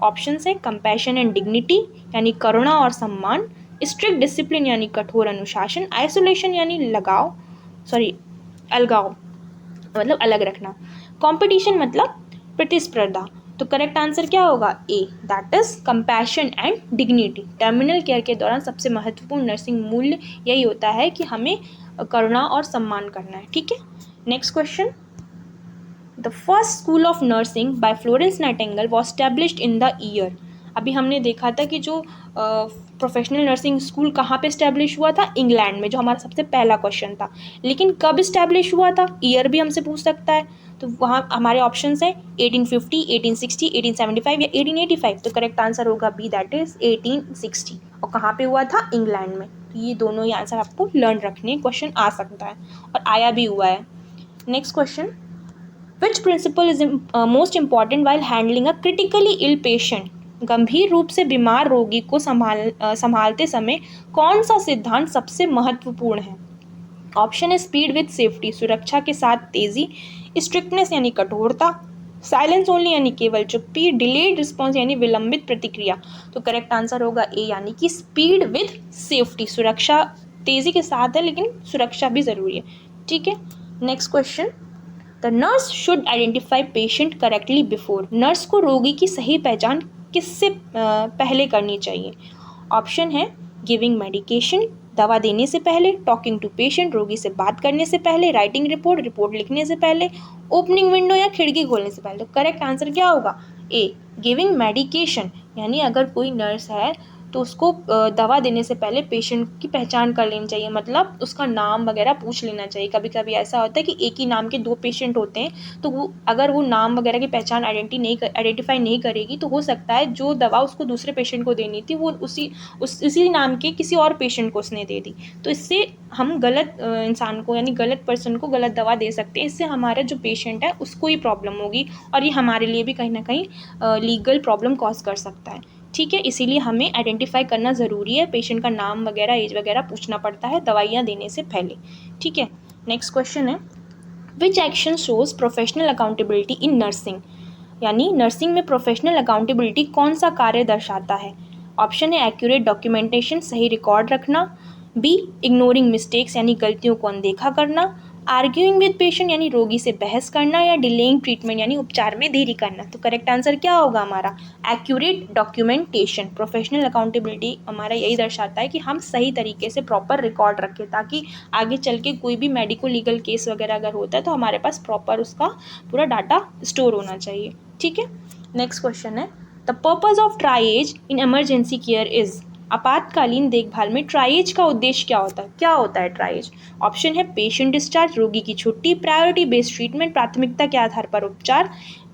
ऑप्शन है कंपैशन एंड डिग्निटी यानी करुणा और सम्मान, स्ट्रिक्ट डिसिप्लिन यानी कठोर अनुशासन, आइसोलेशन यानी अलगाव मतलब अलग रखना, कंपटीशन मतलब प्रतिस्पर्धा। तो करेक्ट आंसर क्या होगा? A, that is compassion and dignity. Terminal care के दौरान सबसे महत्वपूर्ण नर्सिंग मूल्य यही होता है कि हमें करुणा और सम्मान करना है। ठीक है, next question, the first school of nursing by Florence Nightingale was established in the year. अभी हमने देखा था कि जो प्रोफेशनल नर्सिंग स्कूल कहाँ पे स्टैब्लिश हुआ था? इंग्लैंड में, जो हमारा सबसे पहला क्वेश्चन था। लेकिन कब स्टैब्लिश हुआ था? ईयर भी हमसे पूछ सकता है। तो वहाँ हमारे ऑप्शंस हैं 1850, 1860, 1875 या 1885। तो करेक्ट आंसर होगा बी, दैट इज 1860। और कहाँ पे हुआ था? इंग्लैंड में। तो ये दोनों ही आंसर आपको लर्न रखने, क्वेश्चन आ सकता है और आया भी हुआ है। Next question, which principle is most important while handling a critically ill patient, गंभीर रूप से बीमार रोगी को संभालते समय कौन सा सिद्धांत सबसे महत्वपूर्ण है? ऑप्शन है स्पीड विथ सेफ्टी, सुरक्षा के साथ तेजी, स्ट्रिक्टनेस यानी कठोरता, साइलेंस ओनली यानी केवल चुप्पी, डिलेड रिस्पॉन्स यानी विलंबित प्रतिक्रिया। तो करेक्ट आंसर होगा ए यानी कि स्पीड विथ सेफ्टी, सुरक्षा तेजी के साथ है लेकिन सुरक्षा भी ज़रूरी है। ठीक है, next question, the nurse should identify patient correctly before, nurse को रोगी की सही पहचान किससे पहले करनी चाहिए। ऑप्शन है गिविंग मेडिकेशन, दवा देने से पहले, टॉकिंग टू पेशेंट, रोगी से बात करने से पहले, राइटिंग रिपोर्ट, रिपोर्ट लिखने से पहले, ओपनिंग विंडो या खिड़की खोलने से पहले। तो करेक्ट आंसर क्या होगा, ए गिविंग मेडिकेशन, यानी अगर कोई नर्स है तो उसको दवा देने से पहले पेशेंट की पहचान कर लेनी चाहिए, मतलब उसका नाम वगैरह पूछ लेना चाहिए। कभी कभी ऐसा होता है कि एक ही नाम के दो पेशेंट होते हैं, तो वो अगर वो नाम वगैरह की पहचान आइडेंटिफाई नहीं करेगी तो हो सकता है जो दवा उसको दूसरे पेशेंट को देनी थी वो उसी नाम के किसी और पेशेंट को उसने दे दी। तो इससे हम गलत इंसान को यानी गलत पर्सन को गलत दवा दे सकते हैं, इससे हमारा जो पेशेंट है उसको ही प्रॉब्लम होगी और ये हमारे लिए भी कहीं ना कहीं लीगल प्रॉब्लम कॉज कर सकता है। ठीक है, इसीलिए हमें आइडेंटिफाई करना ज़रूरी है, पेशेंट का नाम वगैरह एज वगैरह पूछना पड़ता है दवाइयाँ देने से पहले। ठीक है, नेक्स्ट क्वेश्चन है विच action shows professional accountability in nursing, यानी नर्सिंग में प्रोफेशनल अकाउंटेबिलिटी कौन सा कार्य दर्शाता है। ऑप्शन है एक्यूरेट डॉक्यूमेंटेशन, सही रिकॉर्ड रखना, बी इग्नोरिंग मिस्टेक्स यानी गलतियों को अनदेखा करना, आर्ग्यूइंग विद पेशेंट यानी रोगी से बहस करना, या डिलेइंग ट्रीटमेंट यानी उपचार में देरी करना। तो करेक्ट आंसर क्या होगा हमारा, एक्यूरेट डॉक्यूमेंटेशन। प्रोफेशनल अकाउंटेबिलिटी हमारा यही दर्शाता है कि हम सही तरीके से प्रॉपर रिकॉर्ड रखें, ताकि आगे चल के कोई भी मेडिको लीगल केस वगैरह अगर होता है तो हमारे पास प्रॉपर उसका पूरा डाटा स्टोर होना चाहिए। ठीक है, नेक्स्ट क्वेश्चन है the purpose of triage in emergency care is, आपातकालीन देखभाल में ट्राइएज का उद्देश्य क्या होता है ट्राइएज। ऑप्शन है पेशेंट डिस्चार्ज, रोगी की छुट्टी, प्रायोरिटी बेस्ड ट्रीटमेंट, प्राथमिकता के आधार पर उपचार,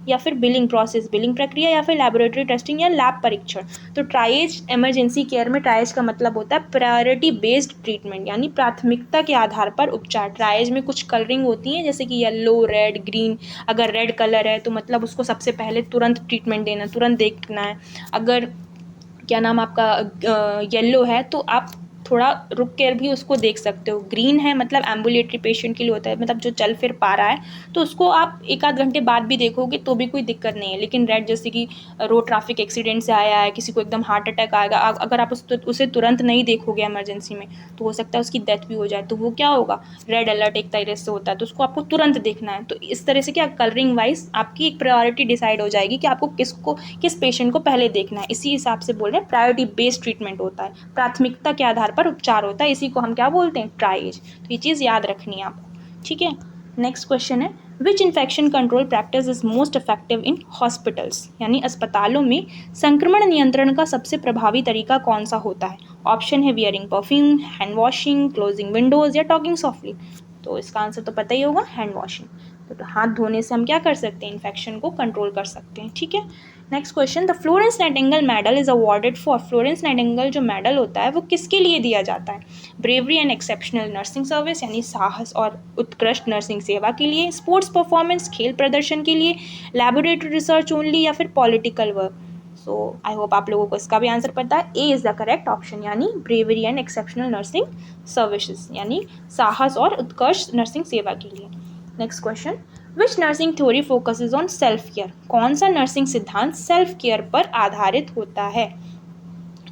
या फिर बिलिंग प्रोसेस, बिलिंग प्रक्रिया, या फिर लैबोरेटरी टेस्टिंग या लैब परीक्षण। तो ट्राइएज इमरजेंसी केयर में ट्राइएज का मतलब होता है प्रायोरिटी बेस्ड ट्रीटमेंट, यानी प्राथमिकता के आधार पर उपचार। ट्राइएज में कुछ कलरिंग होती है जैसे कि येलो, रेड, ग्रीन। अगर रेड कलर है तो मतलब उसको सबसे पहले तुरंत ट्रीटमेंट देना, तुरंत देखना है। अगर क्या नाम आपका येलो है तो आप थोड़ा रुक कर भी उसको देख सकते हो। ग्रीन है मतलब एम्बुलेटरी पेशेंट के लिए होता है, मतलब जो चल फिर पा रहा है, तो उसको आप एक आध घंटे बाद भी देखोगे तो भी कोई दिक्कत नहीं है। लेकिन रेड जैसे कि रोड ट्रैफिक एक्सीडेंट से आया है, किसी को एकदम हार्ट अटैक आएगा, अगर आप उसे तुरंत नहीं देखोगे इमरजेंसी में तो हो सकता है उसकी डेथ भी हो जाए, तो वो क्या होगा, रेड अलर्ट एक तरह से होता है, तो उसको आपको तुरंत देखना है। तो इस तरह से क्या कलरिंग वाइज आपकी एक प्रायोरिटी डिसाइड हो जाएगी कि आपको किस पेशेंट को पहले देखना है। इसी हिसाब से बोल रहे हैं प्रायोरिटी बेस्ड ट्रीटमेंट होता है, प्राथमिकता के आधार पर उपचार होता है, इसी को हम क्या बोलते हैं, ट्राइएज। तो ये चीज़ याद रखनी है आपको। ठीक है, नेक्स्ट क्वेश्चन है which infection control practice is most effective in hospitals, यानी अस्पतालों में संक्रमण नियंत्रण का सबसे प्रभावी तरीका कौन सा होता है। ऑप्शन है wearing perfume, hand washing, closing Windows, या टॉकिंग सॉफ्टली। तो इसका आंसर तो पता ही होगा, हैंड वॉशिंग। तो हाथ धोने से हम क्या कर सकते हैं, इन्फेक्शन को कंट्रोल कर सकते हैं। ठीक है, next question the Florence Nightingale medal is awarded for, Florence Nightingale जो मेडल होता है वो किसके लिए दिया जाता है। Bravery and exceptional nursing service, यानी साहस और उत्कृष्ट नर्सिंग सेवा के लिए, स्पोर्ट्स परफॉर्मेंस, खेल प्रदर्शन के लिए, लैबोरेटरी रिसर्च ओनली, या फिर political work. So I hope आप लोगों को इसका भी आंसर पता है, A is the correct option, यानी bravery and exceptional nursing services, यानी साहस और उत्कृष्ट नर्सिंग सेवा के लिए। Next question which nursing theory focuses on self care, कौन सा नर्सिंग सिद्धांत सेल्फ केयर पर आधारित होता है।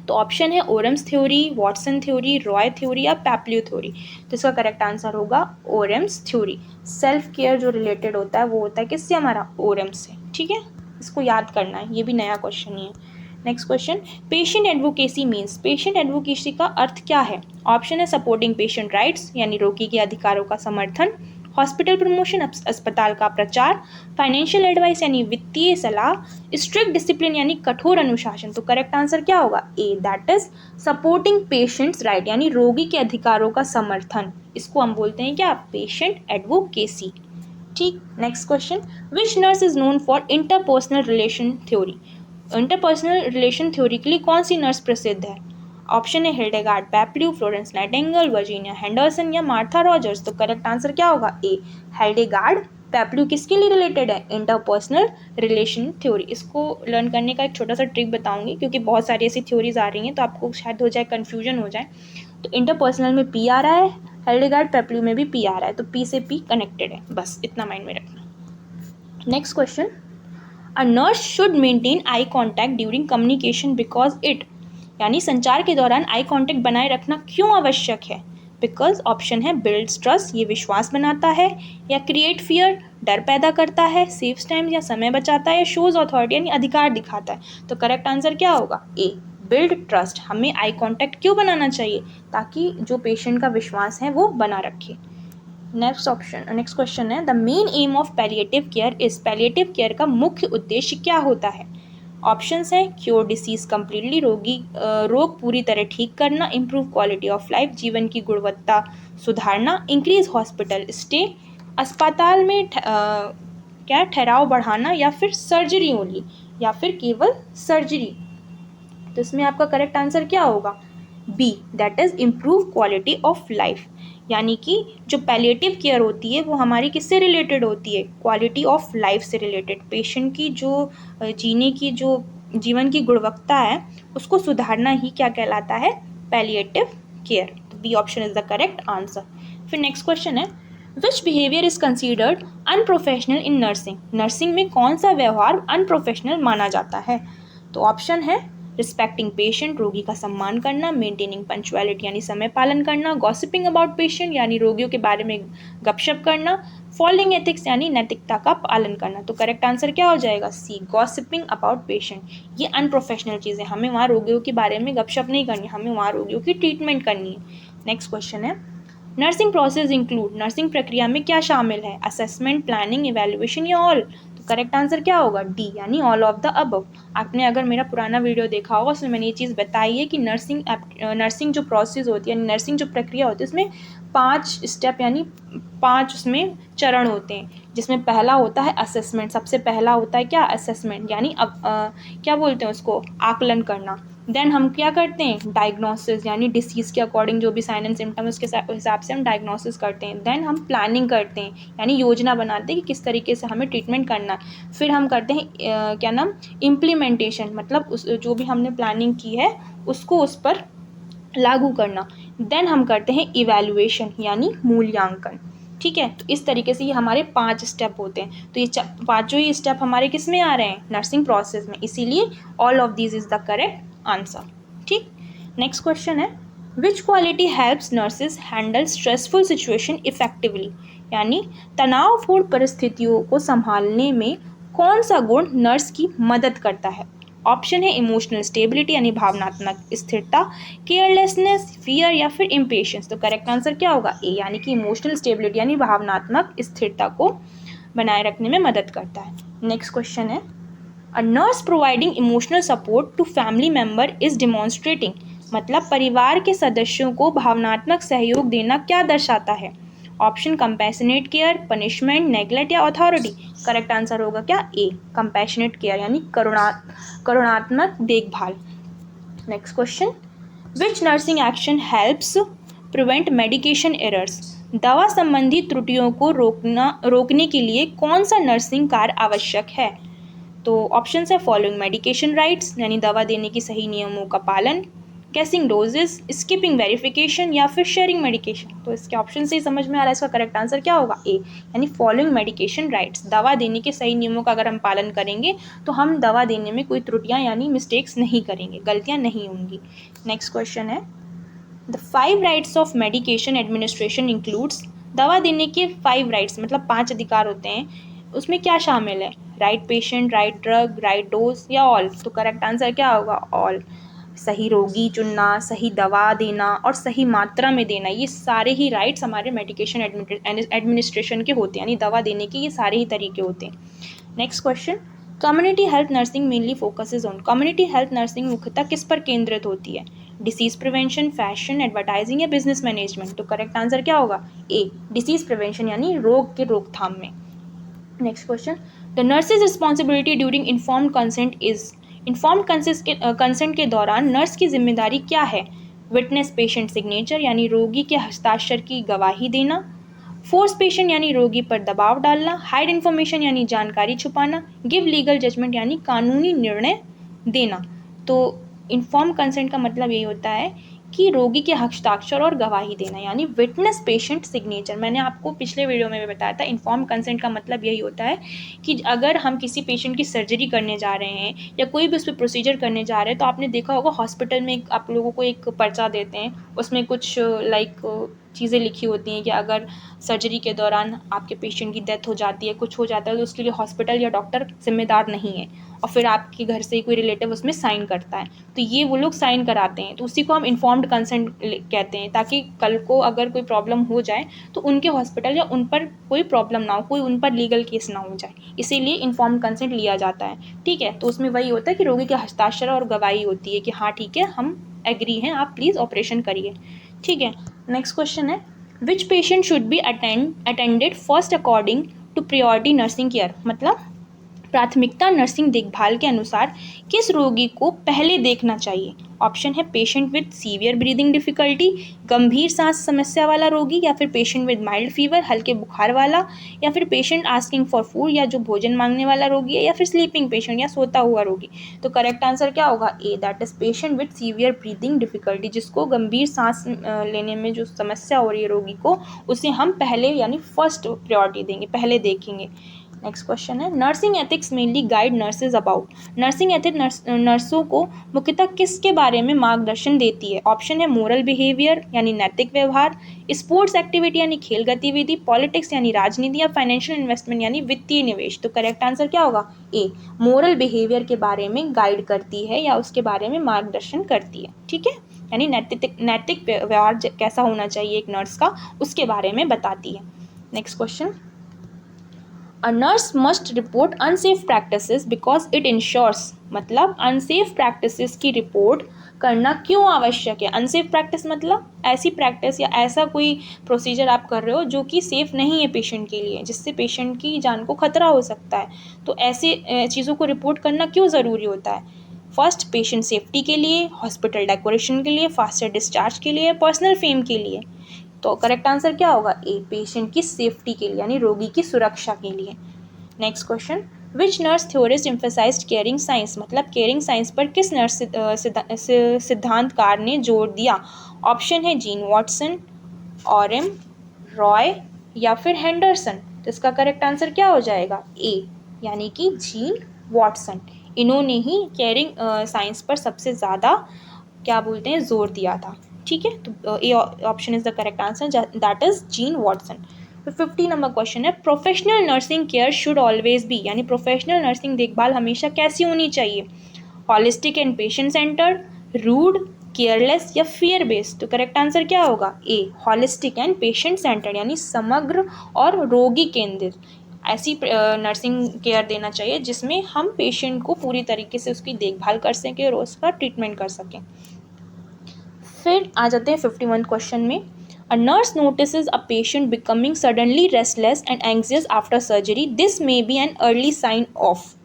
तो ऑप्शन है Orem's theory, Watson theory, Roy theory, या पैप्लियो थ्योरी। तो इसका करेक्ट आंसर होगा ओरम्स थ्योरी। सेल्फ केयर जो रिलेटेड होता है वो होता है किससे, हमारा ओरम्स से। ठीक है, इसको याद करना है, ये भी नया क्वेश्चन ही है। Next question patient advocacy means, patient advocacy का अर्थ क्या है। ऑप्शन है सपोर्टिंग पेशेंट राइट्स, यानी रोगी के अधिकारों का समर्थन, हॉस्पिटल प्रमोशन, अस्पताल का प्रचार, फाइनेंशियल एडवाइस यानी वित्तीय सलाह, स्ट्रिक्ट डिसिप्लिन यानी कठोर अनुशासन। तो करेक्ट आंसर क्या होगा, A that is supporting patients right, यानी रोगी के अधिकारों का समर्थन। इसको हम बोलते हैं क्या, पेशेंट एडवोकेसी। ठीक, next question which nurse is known for interpersonal relation theory, interpersonal relation theory के लिए कौन सी नर्स प्रसिद्ध है। ऑप्शन है Hildegard Peplau, Florence Nightingale, Virginia Henderson, या मार्था रॉजर्स। तो करेक्ट आंसर क्या होगा, ए हिल्डेगार्ड पैप्ल्यू किसके लिए रिलेटेड है, इंटरपर्सनल रिलेशन थ्योरी। इसको लर्न करने का एक छोटा सा ट्रिक बताऊंगी, क्योंकि बहुत सारी ऐसी थ्योरीज आ रही हैं तो आपको शायद हो जाए कन्फ्यूजन हो जाए। तो इंटरपर्सनल में पी आ रहा है, हिल्डेगार्ड पेप्लू में भी पी आ रहा है, तो पी से पी कनेक्टेड है, बस इतना माइंड में रखना। Next question, a nurse should maintain eye contact during communication because it, यानी संचार के दौरान आई कॉन्टैक्ट बनाए रखना क्यों आवश्यक है? बिकॉज ऑप्शन है बिल्ड्स ट्रस्ट, ये विश्वास बनाता है, या क्रिएट फियर, डर पैदा करता है, सेव्स टाइम या समय बचाता है, या शोज अथॉरिटी यानी अधिकार दिखाता है। तो करेक्ट आंसर क्या होगा? ए, बिल्ड ट्रस्ट। हमें आई कॉन्टैक्ट क्यों बनाना चाहिए? ताकि जो पेशेंट का विश्वास है वो बना रखे। नेक्स्ट क्वेश्चन है, the main aim of palliative care is, palliative care का मुख्य उद्देश्य क्या होता है? ऑप्शंस हैं क्योर डिसीज कम्प्लीटली, रोग पूरी तरह ठीक करना, इम्प्रूव क्वालिटी ऑफ लाइफ, जीवन की गुणवत्ता सुधारना, इंक्रीज हॉस्पिटल स्टे, अस्पताल में क्या ठहराव बढ़ाना, या फिर सर्जरी ओनली, या फिर केवल सर्जरी। तो इसमें आपका करेक्ट आंसर क्या होगा? B, that is improve quality of life. यानी कि जो पैलिएटिव केयर होती है वो हमारी किससे रिलेटेड होती है? क्वालिटी ऑफ लाइफ से रिलेटेड। पेशेंट की जो जीने की जो जीवन की गुणवत्ता है उसको सुधारना ही क्या कहलाता है? Palliative care. तो B option is the correct answer. फिर नेक्स्ट क्वेश्चन है, which behaviour is considered unprofessional in nursing? Nursing में कौन सा व्यवहार अनप्रोफेशनल माना जाता है? तो ऑप्शन है रिस्पेक्टिंग पेशेंट, रोगी का सम्मान करना, मेंटेनिंग पंचुअलिटी यानी समय पालन करना, गॉसिपिंग अबाउट पेशेंट यानी रोगियों के बारे में गपशप करना, फॉलोइंग एथिक्स यानी नैतिकता का पालन करना। तो करेक्ट आंसर क्या हो जाएगा? सी, गॉसिपिंग अबाउट पेशेंट। ये अनप्रोफेशनल चीज़ है, हमें वहाँ रोगियों के बारे में गपशप नहीं करनी, हमें वहाँ रोगियों की ट्रीटमेंट करनी है। नेक्स्ट क्वेश्चन है, नर्सिंग प्रोसेस इंक्लूड, नर्सिंग प्रक्रिया में क्या शामिल है? असेसमेंट, प्लानिंग, इवैल्यूएशन या ऑल? तो करेक्ट आंसर क्या होगा? डी, यानी ऑल ऑफ द अबव। आपने अगर मेरा पुराना वीडियो देखा होगा उसमें मैंने ये चीज़ बताई है कि नर्सिंग जो प्रोसेस होती है, नर्सिंग जो प्रक्रिया होती है उसमें 5 स्टेप यानी 5 उसमें चरण होते हैं, जिसमें पहला होता है असेसमेंट। सबसे पहला होता है क्या? असेसमेंट, यानी अब क्या बोलते हैं उसको? आकलन करना। देन हम क्या करते हैं? डायग्नोसिस, यानी डिसीज़ के अकॉर्डिंग जो भी साइन एंड सिम्टम उसके हिसाब से हम डायग्नोसिस करते हैं। देन हम प्लानिंग करते हैं, यानी योजना बनाते हैं कि किस तरीके से हमें ट्रीटमेंट करना है। फिर हम करते हैं क्या नाम? इम्प्लीमेंटेशन, मतलब उस जो भी हमने प्लानिंग की है उसको उस पर लागू करना। देन हम करते हैं इवैल्यूएशन, यानी मूल्यांकन। ठीक है, तो इस तरीके से ये हमारे 5 स्टेप होते हैं। तो ये पाँचों ही स्टेप हमारे किस में आ रहे हैं? नर्सिंग प्रोसेस में, इसीलिए all of these is the correct answer. ठीक, नेक्स्ट क्वेश्चन है, विच quality helps nurses handle stressful situation effectively? यानी तनावपूर्ण परिस्थितियों को संभालने में कौन सा गुण नर्स की मदद करता है? ऑप्शन है इमोशनल स्टेबिलिटी यानी भावनात्मक स्थिरता, केयरलेसनेस, फियर, या फिर इम्पेशंस। तो करेक्ट आंसर क्या होगा? ए, यानी कि इमोशनल स्टेबिलिटी यानी भावनात्मक स्थिरता को बनाए रखने में मदद करता है। नेक्स्ट क्वेश्चन है, a nurse providing emotional support to family member is demonstrating, मतलब परिवार के सदस्यों को भावनात्मक सहयोग देना क्या दर्शाता है? Option compassionate care, punishment, neglect या अथॉरिटी। करेक्ट आंसर होगा क्या? ए, कंपैशनेट केयर यानी करुणात्मक देखभाल। Next question, which nursing action helps prevent medication errors? दवा संबंधी त्रुटियों को रोकने के लिए कौन सा नर्सिंग कार्य आवश्यक है? तो ऑप्शन है फॉलोइंग मेडिकेशन राइट्स, यानी दवा देने की सही नियमों का पालन, गेसिंग डोजेस, स्किपिंग वेरिफिकेशन, या फिर शेयरिंग मेडिकेशन। तो इसके ऑप्शन से ही समझ में आ रहा है इसका करेक्ट आंसर क्या होगा? ए, यानी फॉलोइंग मेडिकेशन राइट्स। दवा देने के सही नियमों का अगर हम पालन करेंगे तो हम दवा देने में कोई त्रुटियां यानी मिस्टेक्स नहीं करेंगे, गलतियां नहीं होंगी। नेक्स्ट क्वेश्चन है, the 5 rights of medication administration includes, दवा देने के 5 राइट्स मतलब 5 अधिकार होते हैं, उसमें क्या शामिल है? Right patient, right drug, right dose या ऑल? तो करेक्ट आंसर क्या होगा? ऑल। सही रोगी चुनना, सही दवा देना और सही मात्रा में देना, ये सारे ही राइट्स हमारे मेडिकेशन एडमिनिस्ट्रेशन के होते हैं, यानी दवा देने के ये सारे ही तरीके होते हैं। Next question, community health nursing mainly focuses on, community health nursing मुख्यतः किस पर केंद्रित होती है? डिसीज प्रिवेंशन, फैशन, एडवर्टाइजिंग या बिजनेस मैनेजमेंट? तो करेक्ट आंसर क्या होगा? ए, डिसीज प्रिवेंशन यानी रोग के रोकथाम में। Next question, the nurses responsibility during informed consent is, informed consent के दौरान नर्स की जिम्मेदारी क्या है? विटनेस पेशेंट सिग्नेचर यानी रोगी के हस्ताक्षर की गवाही देना, फोर्स पेशेंट यानी रोगी पर दबाव डालना, हाइड इन्फॉर्मेशन यानी जानकारी छुपाना, गिव लीगल जजमेंट यानी कानूनी निर्णय देना। तो इन्फॉर्म कंसेंट का मतलब यही होता है कि रोगी के हस्ताक्षर और गवाही देना, यानी विटनेस पेशेंट सिग्नेचर। मैंने आपको पिछले वीडियो में भी बताया था, इन्फॉर्म्ड कंसेंट का मतलब यही होता है कि अगर हम किसी पेशेंट की सर्जरी करने जा रहे हैं या कोई भी उस पर प्रोसीजर करने जा रहे हैं, तो आपने देखा होगा हॉस्पिटल में आप लोगों को एक पर्चा देते हैं, उसमें कुछ चीज़ें लिखी होती हैं कि अगर सर्जरी के दौरान आपके पेशेंट की डेथ हो जाती है, कुछ हो जाता है, तो उसके लिए हॉस्पिटल या डॉक्टर जिम्मेदार नहीं है, और फिर आपके घर से कोई रिलेटिव उसमें साइन करता है, तो ये वो लोग साइन कराते हैं, तो उसी को हम इन्फॉर्म्ड कंसेंट कहते हैं, ताकि कल को अगर कोई प्रॉब्लम हो जाए तो उनके हॉस्पिटल या उन पर कोई प्रॉब्लम ना हो, कोई उन पर लीगल केस ना हो जाए, इसीलिए इन्फॉर्म्ड कंसेंट लिया जाता है। ठीक है, तो उसमें वही होता है कि रोगी के हस्ताक्षर और गवाही होती है कि हाँ ठीक है, हम एग्री हैं, आप प्लीज़ ऑपरेशन करिए। ठीक है, नेक्स्ट क्वेश्चन है, which patient should be attended first according to priority nursing care, मतलब प्राथमिकता नर्सिंग देखभाल के अनुसार किस रोगी को पहले देखना चाहिए। ऑप्शन है patient with severe breathing difficulty, गंभीर सांस समस्या वाला रोगी, या फिर पेशेंट विद माइल्ड फीवर, हल्के बुखार वाला, या फिर पेशेंट आस्किंग फॉर फूड, या जो भोजन मांगने वाला रोगी है, या फिर स्लीपिंग पेशेंट या सोता हुआ रोगी। तो करेक्ट आंसर क्या होगा, A, that is patient with severe breathing difficulty, जिसको गंभीर सांस लेने में जो समस्या हो रही है रोगी को, उसे हम पहले यानी फर्स्ट प्रायोरिटी देंगे, पहले देखेंगे। नेक्स्ट क्वेश्चन है, nursing ethics mainly guide nurses about, nursing ethics नर्सों को मुख्यतः किसके बारे में मार्गदर्शन देती है। ऑप्शन है मोरल बिहेवियर यानी नैतिक व्यवहार, स्पोर्ट्स एक्टिविटी यानी खेल गतिविधि, पॉलिटिक्स यानी राजनीति, या फाइनेंशियल इन्वेस्टमेंट यानी वित्तीय निवेश। तो करेक्ट आंसर क्या होगा, ए, मोरल बिहेवियर के बारे में गाइड करती है या उसके बारे में मार्गदर्शन करती है। ठीक है, यानी नैतिक व्यवहार कैसा होना चाहिए एक नर्स का, उसके बारे में बताती है। Next question, A nurse must report unsafe practices because it ensures, मतलब अनसेफ प्रैक्टिसेस की रिपोर्ट करना क्यों आवश्यक है। अनसेफ प्रैक्टिस मतलब ऐसी प्रैक्टिस या ऐसा कोई प्रोसीजर आप कर रहे हो जो कि सेफ़ नहीं है पेशेंट के लिए, जिससे पेशेंट की जान को खतरा हो सकता है, तो ऐसे चीज़ों को रिपोर्ट करना क्यों ज़रूरी होता है। फर्स्ट, पेशेंट सेफ्टी के लिए, हॉस्पिटल डेकोरेशन के लिए, फास्टर डिस्चार्ज के लिए, पर्सनल फेम के लिए। तो करेक्ट आंसर क्या होगा, ए, पेशेंट की सेफ्टी के लिए यानी रोगी की सुरक्षा के लिए। Next question, which nurse theorist emphasised caring science, मतलब केयरिंग साइंस पर किस नर्स सिद्धांतकार ने जोर दिया। ऑप्शन है जीन वॉटसन, ऑरेम, रॉय, या फिर हेंडरसन। तो इसका करेक्ट आंसर क्या हो जाएगा, ए, यानी कि जीन वॉटसन, इन्होंने ही केयरिंग साइंस पर सबसे ज़्यादा क्या बोलते हैं जोर दिया था। ठीक है, तो A option is the correct answer, that is Jean Watson. तो 50 नंबर क्वेश्चन है, professional nursing care should always be, यानी प्रोफेशनल नर्सिंग देखभाल हमेशा कैसी होनी चाहिए। Holistic and patient centred, rude, careless, या फियर बेस्ड। तो करेक्ट आंसर क्या होगा, A, holistic and patient centred, यानी समग्र और रोगी केंद्रित ऐसी नर्सिंग केयर देना चाहिए जिसमें हम पेशेंट को पूरी तरीके से उसकी देखभाल कर सकें और उसका ट्रीटमेंट कर सकें। फिर आ जाते हैं 51 क्वेश्चन में, a nurse notices a patient becoming suddenly restless and anxious after surgery, this may be an early sign of.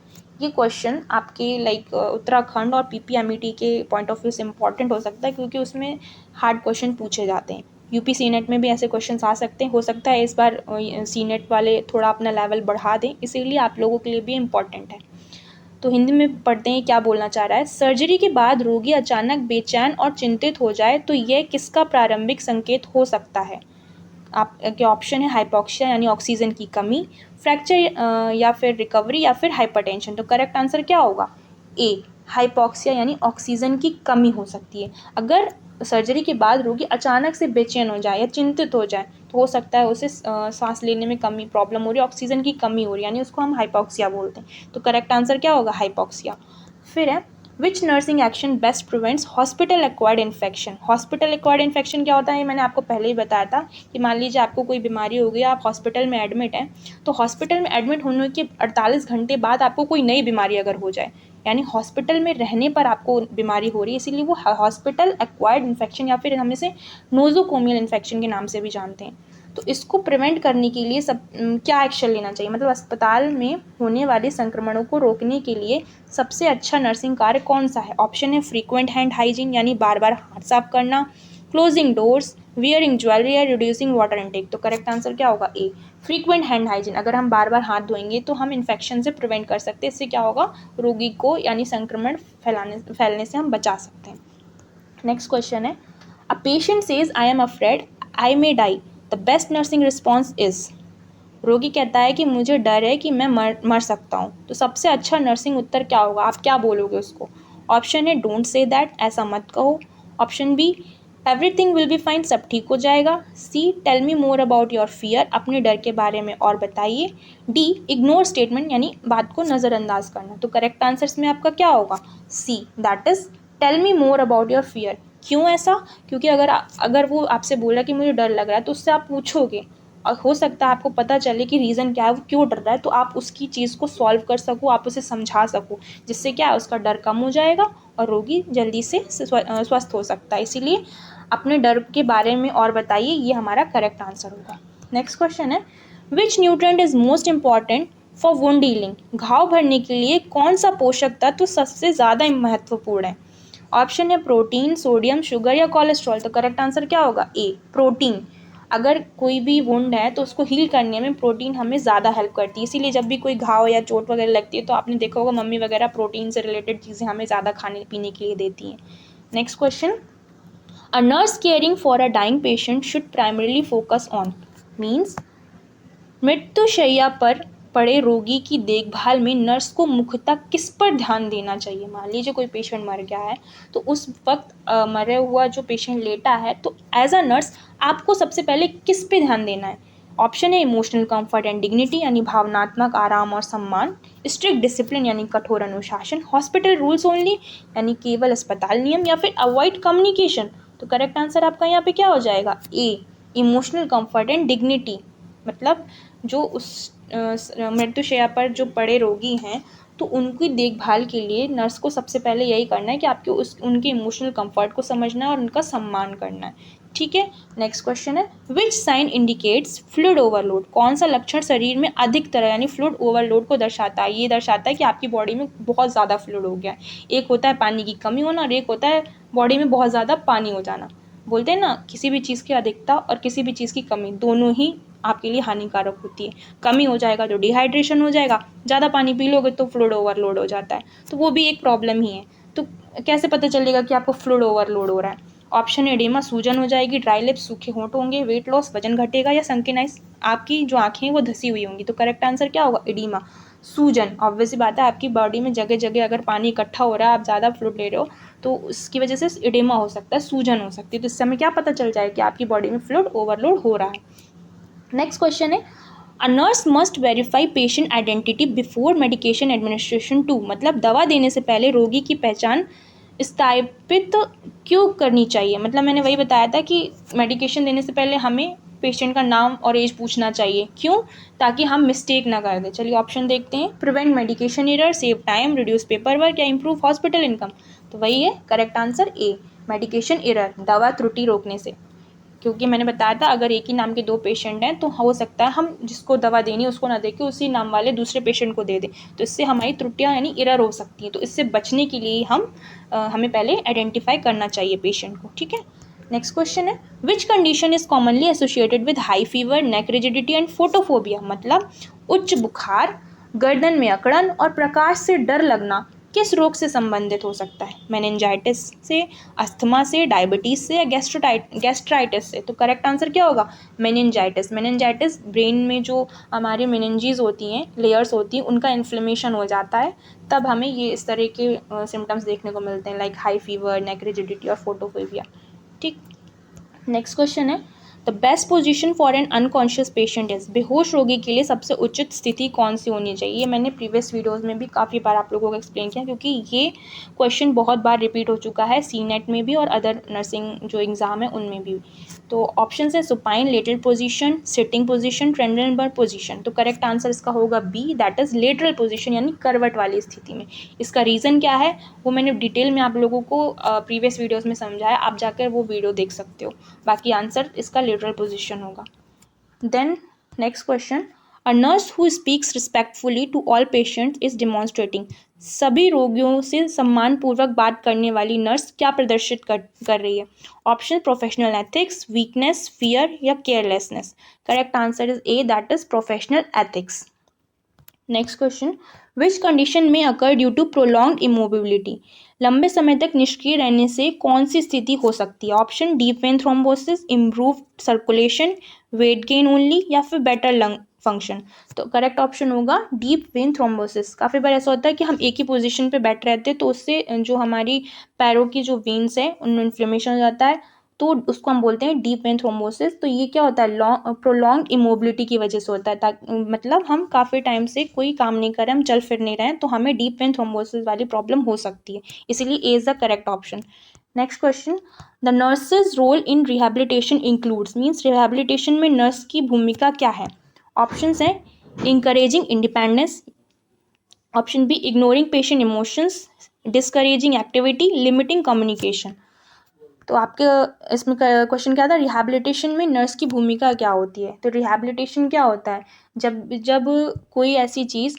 ये क्वेश्चन आपके उत्तराखंड और पीपीएमईटी के पॉइंट ऑफ व्यू से इंपॉर्टेंट हो सकता है, क्योंकि उसमें हार्ड क्वेश्चन पूछे जाते हैं। यूपी सीनेट में भी ऐसे क्वेश्चन आ सकते हैं, हो सकता है इस बार सीनेट वाले थोड़ा अपना लेवल बढ़ा दें, इसीलिए आप लोगों के लिए भी इम्पॉर्टेंट है। तो हिंदी में पढ़ते हैं क्या बोलना चाह रहा है, सर्जरी के बाद रोगी अचानक बेचैन और चिंतित हो जाए तो यह किसका प्रारंभिक संकेत हो सकता है। आपके ऑप्शन है हाइपोक्सिया यानी ऑक्सीजन की कमी, फ्रैक्चर या फिर रिकवरी, या फिर हाइपरटेंशन। तो करेक्ट आंसर क्या होगा, ए, हाइपोक्सिया यानी ऑक्सीजन की कमी हो सकती है। अगर सर्जरी के बाद रोगी अचानक से बेचैन हो जाए या चिंतित हो जाए तो हो सकता है उसे सांस लेने में कमी प्रॉब्लम हो रही है, ऑक्सीजन की कमी हो रही है, यानी उसको हम हाइपोक्सिया बोलते हैं। तो करेक्ट आंसर क्या होगा, हाइपोक्सिया। फिर है, विच nursing action best prevents hospital acquired infection. Hospital acquired infection क्या होता है, मैंने आपको पहले ही बताया था कि मान लीजिए आपको कोई बीमारी हो गई, आप हॉस्पिटल में एडमिट हैं, तो हॉस्पिटल में एडमिट होने के 48 घंटे बाद आपको कोई नई बीमारी अगर हो जाए, यानी हॉस्पिटल में रहने पर आपको बीमारी हो रही है, इसीलिए वो हॉस्पिटल एक्वायर्ड इन्फेक्शन या फिर हम इसे नोजोकोमियल इन्फेक्शन के नाम से भी जानते हैं। तो इसको प्रिवेंट करने के लिए क्या एक्शन लेना चाहिए, मतलब अस्पताल में होने वाले संक्रमणों को रोकने के लिए सबसे अच्छा नर्सिंग कार्य कौन सा है। ऑप्शन है फ्रीक्वेंट हैंड हाइजीन यानी बार बार हाथ साफ करना, क्लोजिंग डोर्स, वियरिंग ज्वेलरी, या रिड्यूसिंग वाटर इनटेक। तो करेक्ट आंसर क्या होगा, ए, फ्रीक्वेंट हैंड हाइजीन। अगर हम बार बार हाथ धोएंगे तो हम इन्फेक्शन से प्रिवेंट कर सकते हैं, इससे क्या होगा, रोगी को यानी संक्रमण फैलने से हम बचा सकते हैं। नेक्स्ट क्वेश्चन है, a patient says I am afraid I may die, the best nursing response is. रोगी कहता है कि मुझे डर है कि मैं मर सकता हूँ, तो सबसे अच्छा नर्सिंग उत्तर क्या होगा, आप क्या बोलोगे उसको? Option A don't say that, ऐसा मत कहो। Option B everything will be fine, सब ठीक हो जाएगा। C tell me more about your fear, अपने डर के बारे में और बताइए। डी इग्नोर स्टेटमेंट, यानी बात को नज़रअंदाज करना। तो करेक्ट आंसर्स में आपका क्या होगा? C, that is tell me more about your fear. क्यों ऐसा? क्योंकि अगर वो आपसे बोला कि मुझे डर लग रहा है, तो उससे आप पूछोगे और हो सकता है आपको पता चले कि रीज़न क्या है, वो क्यों डर रहा है, तो आप उसकी चीज़ को सॉल्व कर सको, आप उसे समझा सको, जिससे क्या है उसका डर कम हो जाएगा और रोगी जल्दी से स्वस्थ हो सकता है। इसीलिए अपने डर के बारे में और बताइए, ये हमारा करेक्ट आंसर होगा। नेक्स्ट क्वेश्चन है, which nutrient is most important for wound healing, घाव भरने के लिए कौन सा पोषक तत्व सबसे ज़्यादा महत्वपूर्ण है? ऑप्शन है प्रोटीन, सोडियम, शुगर या कोलेस्ट्रॉल। तो करेक्ट आंसर क्या होगा? ए, प्रोटीन। अगर कोई भी वुंड है तो उसको हील करने में प्रोटीन हमें ज़्यादा हेल्प करती है, इसीलिए जब भी कोई घाव या चोट वगैरह लगती है तो आपने देखा होगा मम्मी वगैरह प्रोटीन से रिलेटेड चीज़ें हमें ज़्यादा खाने पीने के लिए देती हैं। Next question, a nurse caring for a dying patient should primarily focus on, means मृत्युशैया पर पड़े रोगी की देखभाल में नर्स को मुख्यतः किस पर ध्यान देना चाहिए? मान लीजिए कोई पेशेंट मर गया है, तो उस वक्त मरे हुआ जो पेशेंट लेटा है, तो एज अ नर्स आपको सबसे पहले किस पे ध्यान देना है? ऑप्शन है इमोशनल कंफर्ट एंड डिग्निटी, यानी भावनात्मक आराम और सम्मान। स्ट्रिक्ट डिसिप्लिन, यानी कठोर अनुशासन। हॉस्पिटल रूल्स ओनली, यानी केवल अस्पताल नियम। या फिर अवॉइड कम्युनिकेशन। तो करेक्ट आंसर आपका यहाँ पे क्या हो जाएगा? ए, इमोशनल कंफर्ट एंड डिग्निटी। मतलब जो उस मृत्युशैया पर जो पड़े रोगी हैं, तो उनकी देखभाल के लिए नर्स को सबसे पहले यही करना है कि आपके उनके इमोशनल कंफर्ट को समझना है और उनका सम्मान करना है। ठीक है। नेक्स्ट क्वेश्चन है, which sign indicates fluid overload, कौन सा लक्षण शरीर में अधिक तरह यानी फ्लूइड ओवरलोड को दर्शाता है? ये दर्शाता है कि आपकी बॉडी में बहुत ज़्यादा फ्लूइड हो गया है। एक होता है पानी की कमी होना और एक होता है बॉडी में बहुत ज़्यादा पानी हो जाना। बोलते हैं ना, किसी भी चीज़ की अधिकता और किसी भी चीज़ की कमी दोनों ही आपके लिए हानिकारक होती है। कमी हो जाएगा तो डिहाइड्रेशन हो जाएगा, ज़्यादा पानी पी लोगे तो फ्लूइड ओवरलोड हो जाता है, तो वो भी एक प्रॉब्लम ही है। तो कैसे पता चलेगा कि आपको फ्लूइड ओवरलोड हो रहा है? ऑप्शन एडिमा, सूजन हो जाएगी, ड्राई लिप्स, सूखे होंठ होंगे, वेट लॉस, वजन घटेगा, या संकीर्ण आइज, आपकी जो आँखें हैं वो धसी हुई होंगी। तो करेक्ट आंसर क्या होगा? एडिमा, सूजन। ऑब्वियसली बात है, आपकी बॉडी में जगह जगह अगर पानी इकट्ठा हो रहा है, आप ज़्यादा फ्लूइड ले रहे हो, तो उसकी वजह से एडिमा हो सकता है, सूजन हो सकती है। तो इससे हमें क्या पता चल जाए कि आपकी बॉडी में फ्लूइड ओवरलोड हो रहा है। नेक्स्ट क्वेश्चन है, a nurse must verify patient identity before medication administration to, मतलब दवा देने से पहले रोगी की पहचान स्थापित क्यों करनी चाहिए? मतलब मैंने वही बताया था कि मेडिकेशन देने से पहले हमें पेशेंट का नाम और एज पूछना चाहिए। क्यों? ताकि हम मिस्टेक ना कर दें। चलिए ऑप्शन देखते हैं, prevent medication error, save time, reduce paper work, या इम्प्रूव हॉस्पिटल इनकम। तो वही है correct answer A, medication error, दवा त्रुटि रोकने से। क्योंकि मैंने बताया था अगर एक ही नाम के दो पेशेंट हैं तो हो सकता है हम जिसको दवा देनी है उसको ना देके उसी नाम वाले दूसरे पेशेंट को दे दें, तो इससे हमारी त्रुटियां यानी एरर हो सकती हैं। तो इससे बचने के लिए हमें पहले आइडेंटिफाई करना चाहिए पेशेंट को। ठीक है। नेक्स्ट क्वेश्चन है, which condition is commonly associated with high fever, neck rigidity and photophobia, मतलब उच्च बुखार, गर्दन में अकड़न और प्रकाश से डर लगना किस रोग से संबंधित हो सकता है? मेनिंजाइटिस से, अस्थमा से, डायबिटीज़ से, या गैस्ट्राइटिस से? तो करेक्ट आंसर क्या होगा? मेनिंजाइटिस। मेनिंजाइटिस ब्रेन में जो हमारी मेनिंजीज होती हैं, लेयर्स होती हैं, उनका इन्फ्लेमेशन हो जाता है, तब हमें ये इस तरह के सिम्टम्स देखने को मिलते हैं, लाइक हाई फीवर, नेक रिजिडिटी और फोटोफोबिया। ठीक। नेक्स्ट क्वेश्चन है, the best position for an unconscious patient is, बेहोश रोगी के लिए सबसे उचित स्थिति कौन सी होनी चाहिए? ये मैंने प्रीवियस वीडियोस में भी काफ़ी बार आप लोगों को एक्सप्लेन किया, क्योंकि ये क्वेश्चन बहुत बार रिपीट हो चुका है सीनेट में भी और अदर नर्सिंग जो एग्ज़ाम है उनमें भी। तो ऑप्शन है supine, lateral position, sitting position, Trendelenburg position. तो करेक्ट आंसर इसका होगा B, that is lateral position, यानी करवट वाली स्थिति में। इसका रीज़न क्या है वो मैंने डिटेल में आप लोगों को प्रीवियस वीडियोज़ में समझाया, आप जाकर वो वीडियो देख सकते हो। बाकी आंसर इसका लेटरल पोजीशन होगा। Then next question, a nurse who speaks respectfully to all patients is demonstrating, सभी रोगियों से सम्मानपूर्वक बात करने वाली नर्स क्या प्रदर्शित कर रही है? Option professional ethics, weakness, fear, या carelessness. Correct answer is A, that is professional ethics. Next question, which condition में occur due to prolong immobility, लंबे समय तक निष्क्रिय रहने से कौन सी स्थिति हो सकती है? Option deep vein thrombosis, improve circulation, weight gain only, या फिर बेटर लंग फंक्शन। तो करेक्ट ऑप्शन होगा डीप वेन थ्रोम्बोसिस। काफ़ी बार ऐसा होता है कि हम एक ही पोजीशन पे बैठ रहते हैं तो उससे जो हमारी पैरों की जो वेन्स है उनमें इन्फ्लेमेशन हो जाता है, तो उसको हम बोलते हैं डीप वेन थ्रोम्बोसिस। तो ये क्या होता है, लॉन्ग प्रोलॉन्ग इमोबिलिटी की वजह से होता है, मतलब हम काफ़ी टाइम से कोई काम नहीं कर रहे, हम चल फिर नहीं रहे हैं, तो हमें डीप वेन थ्रोम्बोसिस वाली प्रॉब्लम हो सकती है, इसीलिए A is the correct option. Next question, the nurses role in rehabilitation includes, means rehabilitation में नर्स की भूमिका क्या है? ऑप्शंस हैं encouraging independence, option B ignoring patient emotions, discouraging activity, limiting communication. तो आपके इसमें क्वेश्चन क्या था, रिहैबिलिटेशन में नर्स की भूमिका क्या होती है? तो रिहैबिलिटेशन क्या होता है, जब जब कोई ऐसी चीज़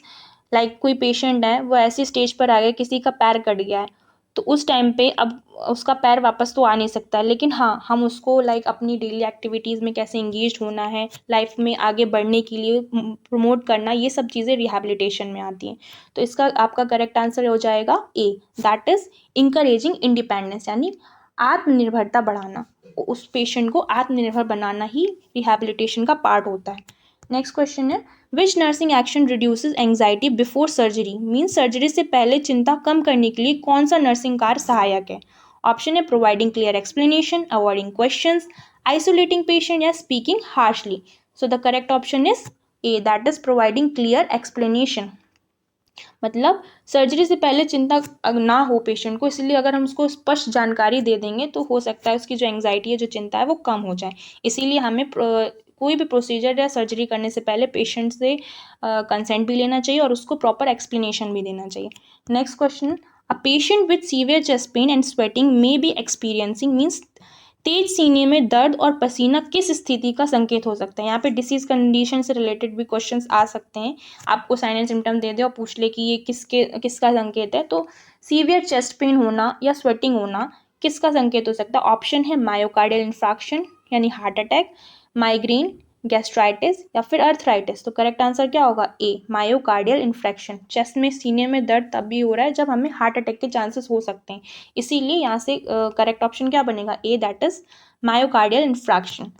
लाइक कोई पेशेंट है वो ऐसी स्टेज पर आ गया, किसी का पैर कट गया है, तो उस टाइम पे अब उसका पैर वापस तो आ नहीं सकता है, लेकिन हाँ हम उसको लाइक अपनी डेली एक्टिविटीज़ में कैसे इंगेज होना है, लाइफ में आगे बढ़ने के लिए प्रमोट करना, ये सब चीज़ें रिहैबिलिटेशन में आती हैं। तो इसका आपका करेक्ट आंसर हो जाएगा ए, दैट इज़ इंकरेजिंग इंडिपेंडेंस, यानी आत्मनिर्भरता बढ़ाना, उस पेशेंट को आत्मनिर्भर बनाना ही रिहैबिलिटेशन का पार्ट होता है। नेक्स्ट क्वेश्चन है, विच nursing action reduces anxiety before surgery, means surgery से पहले चिंता कम करने के लिए कौन सा नर्सिंग कार्य सहायक है? ऑप्शन है providing clear explanation, avoiding questions, isolating patient, या speaking harshly. So the correct option is A, that is providing clear explanation. मतलब सर्जरी से पहले चिंता ना हो पेशेंट को, इसलिए अगर हम उसको स्पष्ट जानकारी दे देंगे तो हो सकता है उसकी जो एंग्जाइटी है, जो चिंता है, वो कम हो जाए। इसीलिए हमें कोई भी प्रोसीजर या सर्जरी करने से पहले पेशेंट से कंसेंट भी लेना चाहिए और उसको प्रॉपर एक्सप्लेनेशन भी देना चाहिए। Next question, a patient with severe chest pain and sweating may be experiencing, means तेज सीने में दर्द और पसीना किस स्थिति का संकेत हो सकता है? यहाँ पे डिसीज कंडीशन से रिलेटेड भी क्वेश्चंस आ सकते हैं, आपको साइन एंड सिम्टम दे दे और पूछ ले कि ये किसका संकेत है। तो सीवियर चेस्ट पेन होना या स्वेटिंग होना किसका संकेत हो सकता है? ऑप्शन है मायोकार्डियल इन्फ्रैक्शन यानी हार्ट अटैक, माइग्रेन, गैस्ट्राइटिस, या फिर अर्थराइटिस। तो करेक्ट आंसर क्या होगा? ए, मायोकार्डियल इन्फ्रैक्शन। चेस्ट में सीने में दर्द तब भी हो रहा है जब हमें हार्ट अटैक के चांसेस हो सकते हैं, इसीलिए यहाँ से करेक्ट ऑप्शन क्या बनेगा? A, that is myocardial infarction.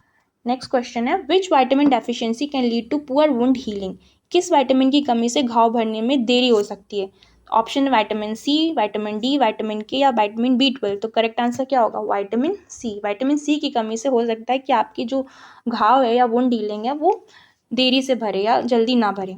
Next question है, which vitamin deficiency can lead to poor wound healing, किस वाइटामिन की कमी से घाव भरने में देरी हो सकती है? Option vitamin C, vitamin D, vitamin K, या विटामिन B12। तो करेक्ट आंसर क्या होगा? Vitamin C. विटामिन सी की कमी से हो सकता है कि आपकी जो घाव है या वुंड हीलिंग है वो देरी से भरे या जल्दी ना भरे।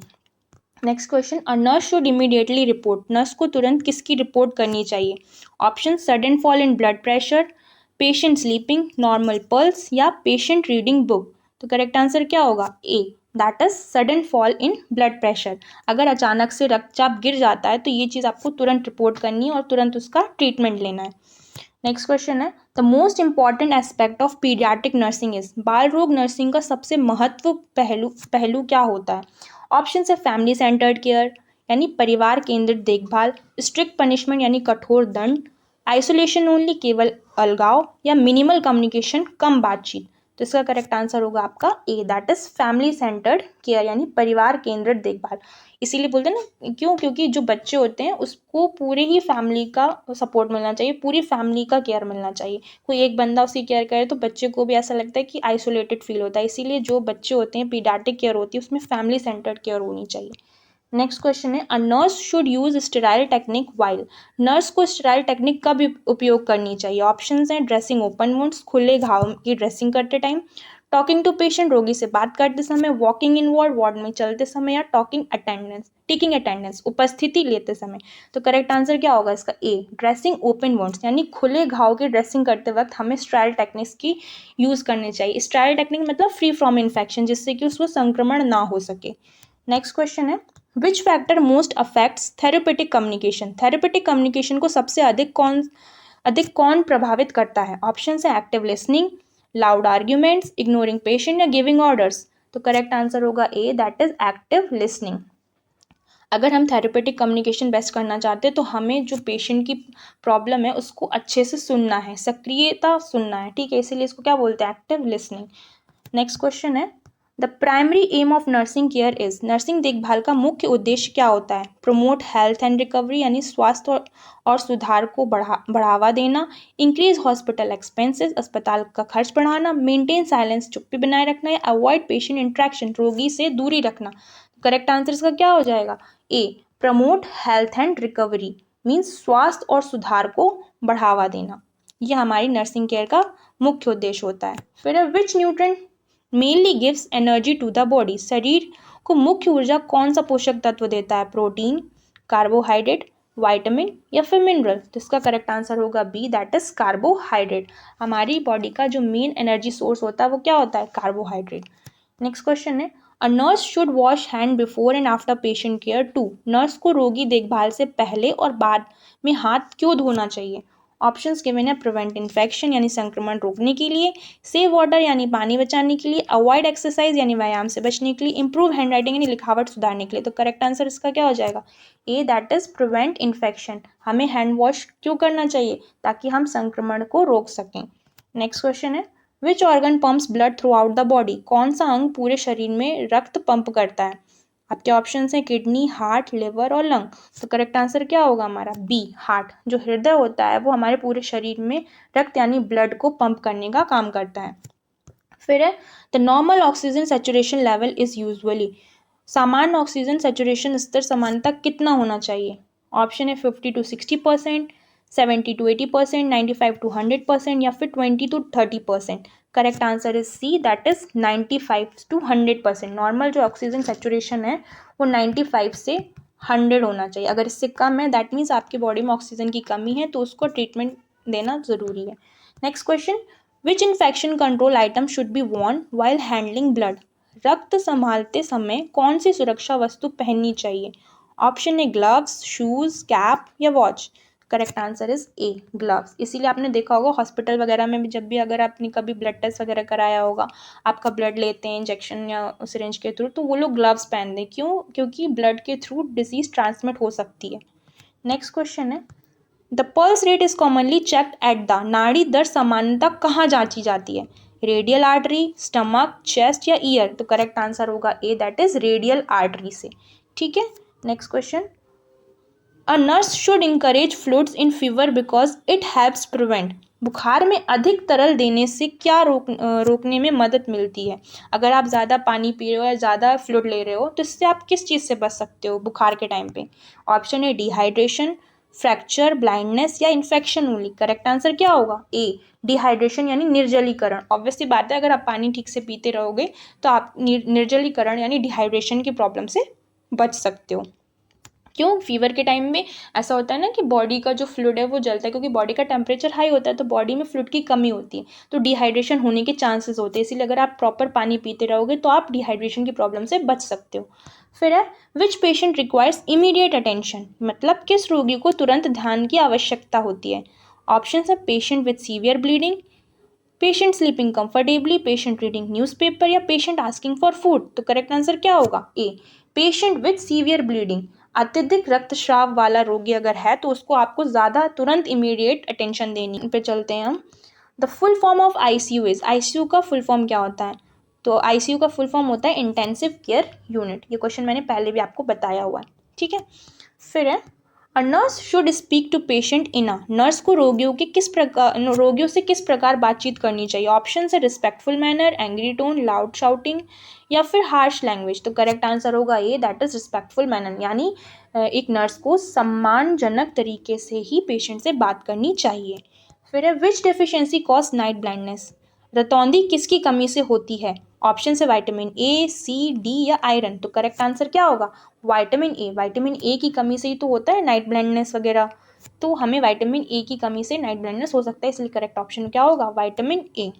Next question, a nurse should immediately report, नर्स को तुरंत किसकी रिपोर्ट करनी चाहिए? Option sudden fall in blood pressure, patient sleeping, normal pulse, या पेशेंट रीडिंग बुक। तो करेक्ट आंसर क्या होगा? A, that is sudden fall in blood pressure. अगर अचानक से रक्तचाप गिर जाता है तो ये चीज़ आपको तुरंत रिपोर्ट करनी है और तुरंत उसका ट्रीटमेंट लेना है। नेक्स्ट क्वेश्चन है, the most important aspect of paediatric nursing is, बाल रोग नर्सिंग का सबसे महत्व पहलू क्या होता है? ऑप्शन है फैमिली सेंटर्ड केयर यानी परिवार केंद्रित देखभाल, स्ट्रिक्ट पनिशमेंट यानी कठोर दंड, आइसोलेशन ओनली केवल अलगाव, या मिनिमल कम्युनिकेशन कम बातचीत। तो इसका करेक्ट आंसर होगा आपका A, that is family centred care यानी परिवार केंद्रित देखभाल। इसीलिए बोलते हैं ना, क्यों? क्योंकि जो बच्चे होते हैं उसको पूरे ही फैमिली का सपोर्ट मिलना चाहिए, पूरी फैमिली का केयर मिलना चाहिए। कोई एक बंदा उसकी केयर करे तो बच्चे को भी ऐसा लगता है कि आइसोलेटेड फील होता है, इसीलिए जो बच्चे होते हैं पीडियाट्रिक केयर होती है उसमें फैमिली सेंटर्ड केयर होनी चाहिए। नेक्स्ट क्वेश्चन है, a nurse should use sterile technique while, nurse को स्टेराइल टेक्निक कब उपयोग करनी चाहिए? ऑप्शंस हैं ड्रेसिंग ओपन वुंड्स, खुले घाव की ड्रेसिंग करते टाइम, टॉकिंग टू पेशेंट, रोगी से बात करते समय, वॉकिंग इन वार्ड में चलते समय, या टेकिंग अटेंडेंस, उपस्थिति लेते समय। तो करेक्ट आंसर क्या होगा इसका? ए, ड्रेसिंग ओपन वुंड्स यानी खुले घाव की ड्रेसिंग करते वक्त हमें स्टेराइल टेक्निक्स की यूज करनी चाहिए। स्टेराइल टेक्निक मतलब फ्री फ्रॉम इन्फेक्शन, जिससे कि उसको संक्रमण ना हो सके। नेक्स्ट क्वेश्चन है, which factor most affects therapeutic communication, therapeutic communication को सबसे अधिक कौन प्रभावित करता है? ऑप्शन है active listening, loud arguments, ignoring patient, या गिविंग ऑर्डर्स। तो करेक्ट आंसर होगा A, that is active listening. अगर हम थेरेपेटिक कम्युनिकेशन बेस्ट करना चाहते हैं तो हमें जो पेशेंट की प्रॉब्लम है उसको अच्छे से सुनना है, सक्रियता सुनना है, ठीक है, इसीलिए इसको क्या बोलते हैं? Active listening. नेक्स्ट क्वेश्चन है, the primary aim of nursing care is, nursing देखभाल का मुख्य उद्देश्य क्या होता है? प्रमोट हेल्थ एंड रिकवरी यानी स्वास्थ्य और सुधार को बढ़ावा देना, इंक्रीज हॉस्पिटल एक्सपेंसेस अस्पताल का खर्च बढ़ाना, मेंटेन साइलेंस चुप्पी बनाए रखना, या अवॉइड पेशेंट इंट्रैक्शन रोगी से दूरी रखना। करेक्ट आंसर इसका क्या हो जाएगा? A, promote health and recovery means स्वास्थ्य और सुधार को बढ़ावा देना। यह हमारी नर्सिंग केयर का मुख्य उद्देश्य होता है। फिर which nutrient mainly gives energy to the body, शरीर को मुख्य ऊर्जा कौन सा पोषक तत्व देता है? प्रोटीन, कार्बोहाइड्रेट, विटामिन या फिर मिनरल? तो इसका करेक्ट आंसर होगा बी, दैट इज कार्बोहाइड्रेट। हमारी बॉडी का जो मेन एनर्जी सोर्स होता है वो क्या होता है? कार्बोहाइड्रेट। नेक्स्ट क्वेश्चन है, a nurse should wash hand before and after patient care to, nurse को रोगी देखभाल से पहले और बाद में हाथ क्यों धोना चाहिए? ऑप्शंस गिवन है, प्रिवेंट इन्फेक्शन यानी संक्रमण रोकने के लिए, सेव वाटर यानी पानी बचाने के लिए, अवॉइड एक्सरसाइज यानी व्यायाम से बचने के लिए, इंप्रूव हैंड राइटिंग यानी लिखावट सुधारने के लिए। तो करेक्ट आंसर इसका क्या हो जाएगा? ए, दैट इज प्रिवेंट इन्फेक्शन। हमें हैंड वॉश क्यों करना चाहिए? ताकि हम संक्रमण को रोक सकें। नेक्स्ट क्वेश्चन है, which organ pumps blood through out the body, कौन सा अंग पूरे शरीर में रक्त पंप करता है? आपके ऑप्शंस हैं किडनी, हार्ट, लिवर और लंग। तो करेक्ट आंसर क्या होगा हमारा? B, heart. जो हृदय होता है वो हमारे पूरे शरीर में रक्त यानी ब्लड को पंप करने का काम करता है। फिर है, the normal oxygen saturation level is usually, सामान्य ऑक्सीजन सैचुरेशन स्तर सामान्यतः कितना होना चाहिए? ऑप्शन है 50 to 60%, 70 to 80%, 95 to 100% या फिर 20 to 30%। Correct answer is C, that is 95 to 100%। Normal जो ऑक्सीजन सैचुरेशन है वो 95 से 100 होना चाहिए। अगर इससे कम है दैट मीन्स आपकी बॉडी में ऑक्सीजन की कमी है, तो उसको ट्रीटमेंट देना ज़रूरी है। Next question, which infection control item should be Warne while handling blood, रक्त संभालते समय कौन सी सुरक्षा वस्तु पहननी चाहिए? ऑप्शन है ग्लव्स, शूज, कैप या watch. Correct answer is A, gloves. इसीलिए आपने देखा होगा हॉस्पिटल वगैरह में भी, जब भी अगर आपने कभी ब्लड टेस्ट वगैरह कराया होगा, आपका ब्लड लेते हैं इंजेक्शन या सिरिंज के थ्रू, तो वो लोग ग्लव्स पहनते हैं। क्यों? क्योंकि ब्लड के थ्रू डिजीज ट्रांसमिट हो सकती है। नेक्स्ट क्वेश्चन है, the pulse rate is commonly checked at the, नाड़ी दर सामान्यतः कहाँ जांची जाती है? रेडियल आर्टरी, स्टमक, चेस्ट या ईयर? तो करेक्ट आंसर होगा A, that is radial artery से। ठीक है। Next question, a nurse should encourage fluids in fever because it helps prevent, बुखार में अधिक तरल देने से क्या रोकने में मदद मिलती है? अगर आप ज़्यादा पानी पी रहे हो या ज़्यादा फ्लूइड ले रहे हो तो इससे आप किस चीज़ से बच सकते हो बुखार के टाइम पे? ऑप्शन है डिहाइड्रेशन, फ्रैक्चर, ब्लाइंडनेस या इन्फेक्शन ओनली। करेक्ट आंसर क्या होगा? ए, डिहाइड्रेशन यानी निर्जलीकरण। ऑब्वियसली बात है, अगर आप पानी ठीक से पीते रहोगे तो आप निर्जलीकरण यानी डिहाइड्रेशन की प्रॉब्लम से बच सकते हो। क्यों? फीवर के टाइम में ऐसा होता है ना कि बॉडी का जो फ्लूइड है वो जलता है, क्योंकि बॉडी का टेम्परेचर हाई होता है तो बॉडी में फ्लूइड की कमी होती है, तो डिहाइड्रेशन होने के चांसेस होते हैं। इसीलिए अगर आप प्रॉपर पानी पीते रहोगे तो आप डिहाइड्रेशन की प्रॉब्लम से बच सकते हो। फिर है, which patient requires immediate attention, मतलब किस रोगी को तुरंत ध्यान की आवश्यकता होती है? ऑप्शन है patient with severe bleeding, patient sleeping comfortably, patient reading newspaper या पेशेंट आस्किंग फॉर फूड। तो करेक्ट आंसर क्या होगा? ए, पेशेंट विथ सीवियर ब्लीडिंग। अत्यधिक रक्तस्राव वाला रोगी अगर है तो उसको आपको ज़्यादा तुरंत इमीडिएट अटेंशन देनी। पे चलते हैं हम। The full form of ICU is, ICU का फुल फॉर्म क्या होता है? तो आईसीयू का फुल फॉर्म होता है इंटेंसिव केयर यूनिट। ये क्वेश्चन मैंने पहले भी आपको बताया हुआ है। ठीक है। फिर है, a nurse should speak to patient in a, nurse को रोगियों से किस प्रकार बातचीत करनी चाहिए? ऑप्शन है respectful manner, angry tone, loud shouting या फिर हार्श लैंग्वेज। तो करेक्ट आंसर होगा A, that is respectful manner, यानी एक नर्स को सम्मानजनक तरीके से ही पेशेंट से बात करनी चाहिए। फिर है, विच डेफिशिएंसी कॉज नाइट ब्लाइंडनेस, रतौंधी किसकी कमी से होती है? ऑप्शन से विटामिन ए, सी, डी या आयरन। तो करेक्ट आंसर क्या होगा? Vitamin A. विटामिन ए की कमी से ही तो होता है नाइट ब्लाइंडनेस वगैरह, तो हमें विटामिन ए की कमी से नाइट ब्लाइंडनेस हो सकता है, इसलिए करेक्ट ऑप्शन क्या होगा? Vitamin A.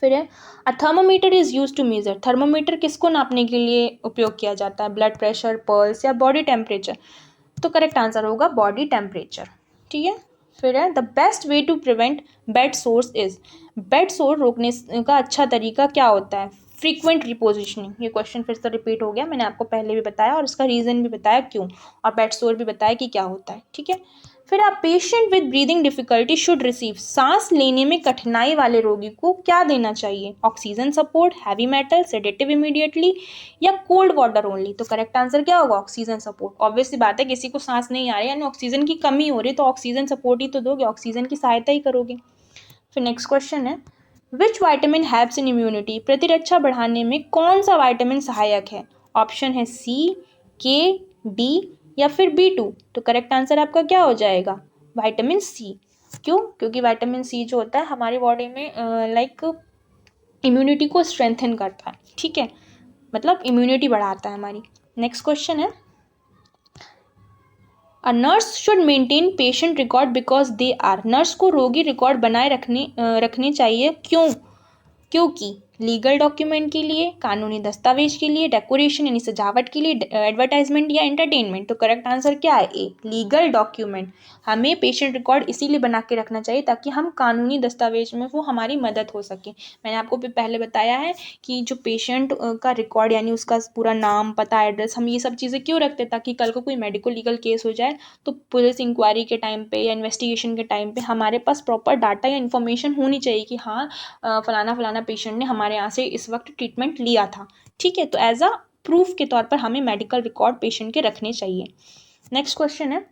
फिर है, a thermometer is use to measure, thermometer किसको नापने के लिए उपयोग किया जाता है? ब्लड प्रेशर, पल्स या बॉडी टेम्परेचर? तो करेक्ट आंसर होगा बॉडी टेम्परेचर। ठीक है। फिर है, the best way to prevent bed sores is, bed sore रोकने का अच्छा तरीका क्या होता है? फ्रीक्वेंट रिपोजिशनिंग, ये क्वेश्चन फिर से रिपीट हो गया, मैंने आपको पहले भी बताया और इसका रीज़न भी बताया क्यों, और बेड सोर भी बताया कि क्या होता है, ठीक है। फिर आप patient with breathing difficulty should receive, सांस लेने में कठिनाई वाले रोगी को क्या देना चाहिए, oxygen support, heavy metal, sedative immediately, या कोल्ड वाटर ओनली। तो करेक्ट आंसर क्या होगा, ऑक्सीजन सपोर्ट। ऑब्वियस सी बात है, किसी को सांस नहीं आ रही यानी ऑक्सीजन की कमी हो रही तो ऑक्सीजन सपोर्ट ही तो दोगे, ऑक्सीजन की सहायता ही करोगे। फिर नेक्स्ट क्वेश्चन है, which vitamin helps in immunity, प्रतिरक्षा बढ़ाने में कौन सा वाइटामिन सहायक है, ऑप्शन है सी, के, डी या फिर B2। तो करेक्ट आंसर आपका क्या हो जाएगा, विटामिन सी। क्यों, क्योंकि विटामिन सी जो होता है हमारी बॉडी में लाइक इम्यूनिटी को स्ट्रेंथन करता है, ठीक है, मतलब इम्यूनिटी बढ़ाता है हमारी। नेक्स्ट क्वेश्चन है, a nurse should maintain patient record because they are, nurse को रोगी रिकॉर्ड बनाए रखने चाहिए, क्यों, क्योंकि लीगल डॉक्यूमेंट के लिए, कानूनी दस्तावेज के लिए, डेकोरेशन यानी सजावट के लिए, एडवर्टाइजमेंट या एंटरटेनमेंट। तो करेक्ट आंसर क्या है, ए, लीगल डॉक्यूमेंट। हमें पेशेंट रिकॉर्ड इसीलिए बना के रखना चाहिए ताकि हम कानूनी दस्तावेज में वो हमारी मदद हो सके। मैंने आपको पहले बताया है कि जो पेशेंट का रिकॉर्ड यानी उसका पूरा नाम, पता, एड्रेस, हम ये सब चीज़ें क्यों रखते हैं, ताकि कल को कोई मेडिको लीगल केस हो जाए तो पुलिस इंक्वायरी के टाइम पे या इन्वेस्टिगेशन के टाइम पे हमारे पास प्रॉपर डाटा या इन्फॉर्मेशन होनी चाहिए कि हाँ फलाना फलाना पेशेंट ने हमारे यहाँ से इस वक्त ट्रीटमेंट लिया था, ठीक है। तो एज अ प्रूफ के तौर पर हमें मेडिकल रिकॉर्ड पेशेंट के रखने चाहिए। नेक्स्ट क्वेश्चन है,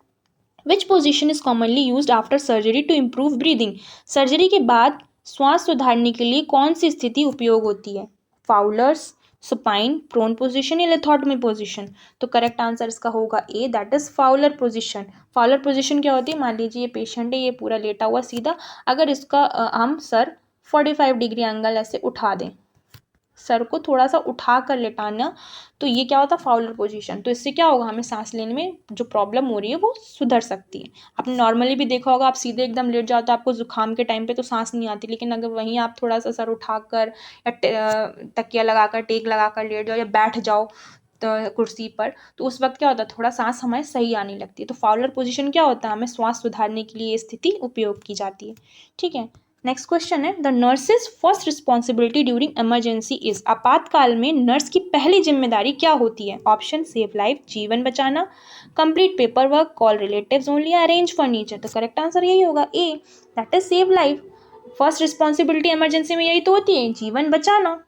which position is commonly used after surgery to improve breathing, surgery के बाद श्वास सुधारने के लिए कौन सी स्थिति उपयोग होती है, फाउलर्स, सुपाइन, प्रोन पोजिशन या लेथोटमी पोजिशन। तो करेक्ट आंसर इसका होगा A, that is Fowler position. Fowler position क्या होती है, मान लीजिए ये पेशेंट है, ये पूरा लेटा हुआ सीधा, अगर इसका हम सर 45 डिग्री एंगल ऐसे उठा दें, सर को थोड़ा सा उठा कर लेटाना, तो ये क्या होता है, फाउलर पोजीशन। तो इससे क्या होगा, हमें सांस लेने में जो प्रॉब्लम हो रही है वो सुधर सकती है। आपने नॉर्मली भी देखा होगा, आप सीधे एकदम लेट जाओ तो आपको जुकाम के टाइम पे तो सांस नहीं आती, लेकिन अगर वहीं आप थोड़ा सा सर उठाकर या तकिया लगाकर, टेक लगाकर लेट जाओ या बैठ जाओ तो कुर्सी पर, तो उस वक्त क्या होता है, थोड़ा सांस हमें सही आने लगती है। तो फाउलर पोजीशन क्या होता है, हमें श्वास सुधारने के लिए ये स्थिति उपयोग की जाती है, ठीक है। नेक्स्ट क्वेश्चन है, the nurses first responsibility during emergency is, आपातकाल में नर्स की पहली जिम्मेदारी क्या होती है, ऑप्शन सेव लाइफ, जीवन बचाना, complete paper work, call relatives only, arrange furniture. तो करेक्ट आंसर यही होगा A, that is save life. First responsibility emergency में यही तो होती है, जीवन बचाना,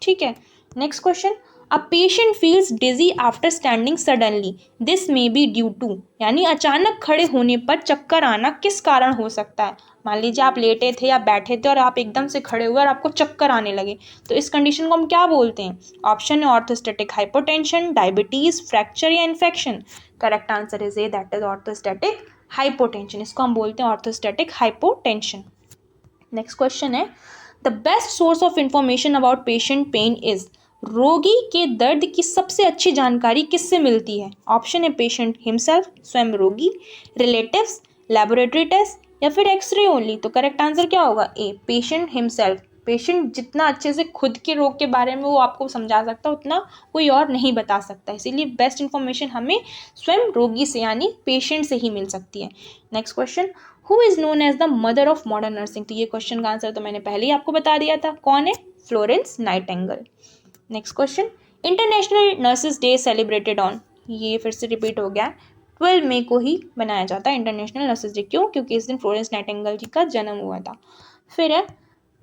ठीक है। Next question, a patient feels dizzy after standing suddenly, this may be due to, यानी अचानक खड़े होने पर चक्कर आना किस कारण हो सकता है। मान लीजिए आप लेटे थे या बैठे थे और आप एकदम से खड़े हुए और आपको चक्कर आने लगे, तो इस कंडीशन को हम क्या बोलते हैं, ऑप्शन है ऑर्थोस्टैटिक हाइपोटेंशन, डायबिटीज, फ्रैक्चर या infection. Correct answer is A, that is orthostatic hypotension, इसको हम बोलते हैं ऑर्थोस्टैटिक हाइपोटेंशन। नेक्स्ट क्वेश्चन है, the best source of information about patient pain is, रोगी के दर्द की सबसे अच्छी जानकारी किससे मिलती है, ऑप्शन है पेशेंट हिमसेल्फ, स्वयं रोगी, रिलेटिव्स, लेबोरेटरी टेस्ट या फिर एक्सरे ओनली। तो करेक्ट आंसर क्या होगा, ए, पेशेंट हिमसेल्फ। पेशेंट जितना अच्छे से खुद के रोग के बारे में वो आपको समझा सकता है उतना कोई और नहीं बता सकता, इसीलिए बेस्ट इन्फॉर्मेशन हमें स्वयं रोगी से यानी पेशेंट से ही मिल सकती है। Next question, who is known as the mother of modern nursing. तो ये क्वेश्चन का आंसर तो मैंने पहले ही आपको बता दिया था, कौन है, Florence Nightingale. Next question, international nurses day celebrated on, ये फिर से रिपीट हो गया, 12 मई को ही बनाया जाता है इंटरनेशनल नर्सेज डे, क्यों, क्योंकि इस दिन फ्लोरेंस नाइटिंगेल जी का जन्म हुआ था। फिर है,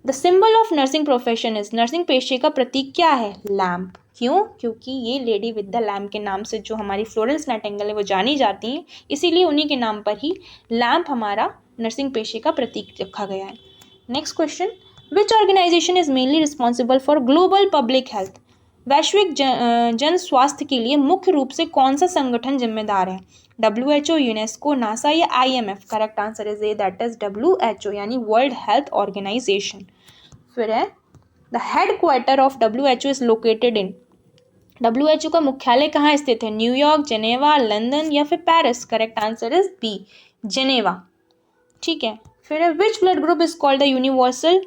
the symbol of nursing profession is, nursing पेशे का प्रतीक क्या है, लैम्प, क्यों, क्योंकि ये लेडी विद द लैम्प के नाम से जो हमारी फ्लोरेंस नाइटिंगेल है वो जानी जाती हैं, इसीलिए उन्हीं के नाम पर ही लैम्प हमारा नर्सिंग पेशे का प्रतीक रखा गया है। Next question, which organisation is mainly responsible for global public health, वैश्विक जन स्वास्थ्य के लिए मुख्य रूप से कौन सा संगठन जिम्मेदार है, WHO, यूनेस्को, नासा या IMF। Correct answer is A, that is WHO यानी वर्ल्ड हेल्थ ऑर्गेनाइजेशन। फिर है, the head quarter of WHO is located in, WHO का मुख्यालय कहाँ स्थित है, न्यूयॉर्क, जेनेवा, लंदन या फिर Paris. Correct answer is B, Geneva, ठीक है। फिर है, which blood group is called the universal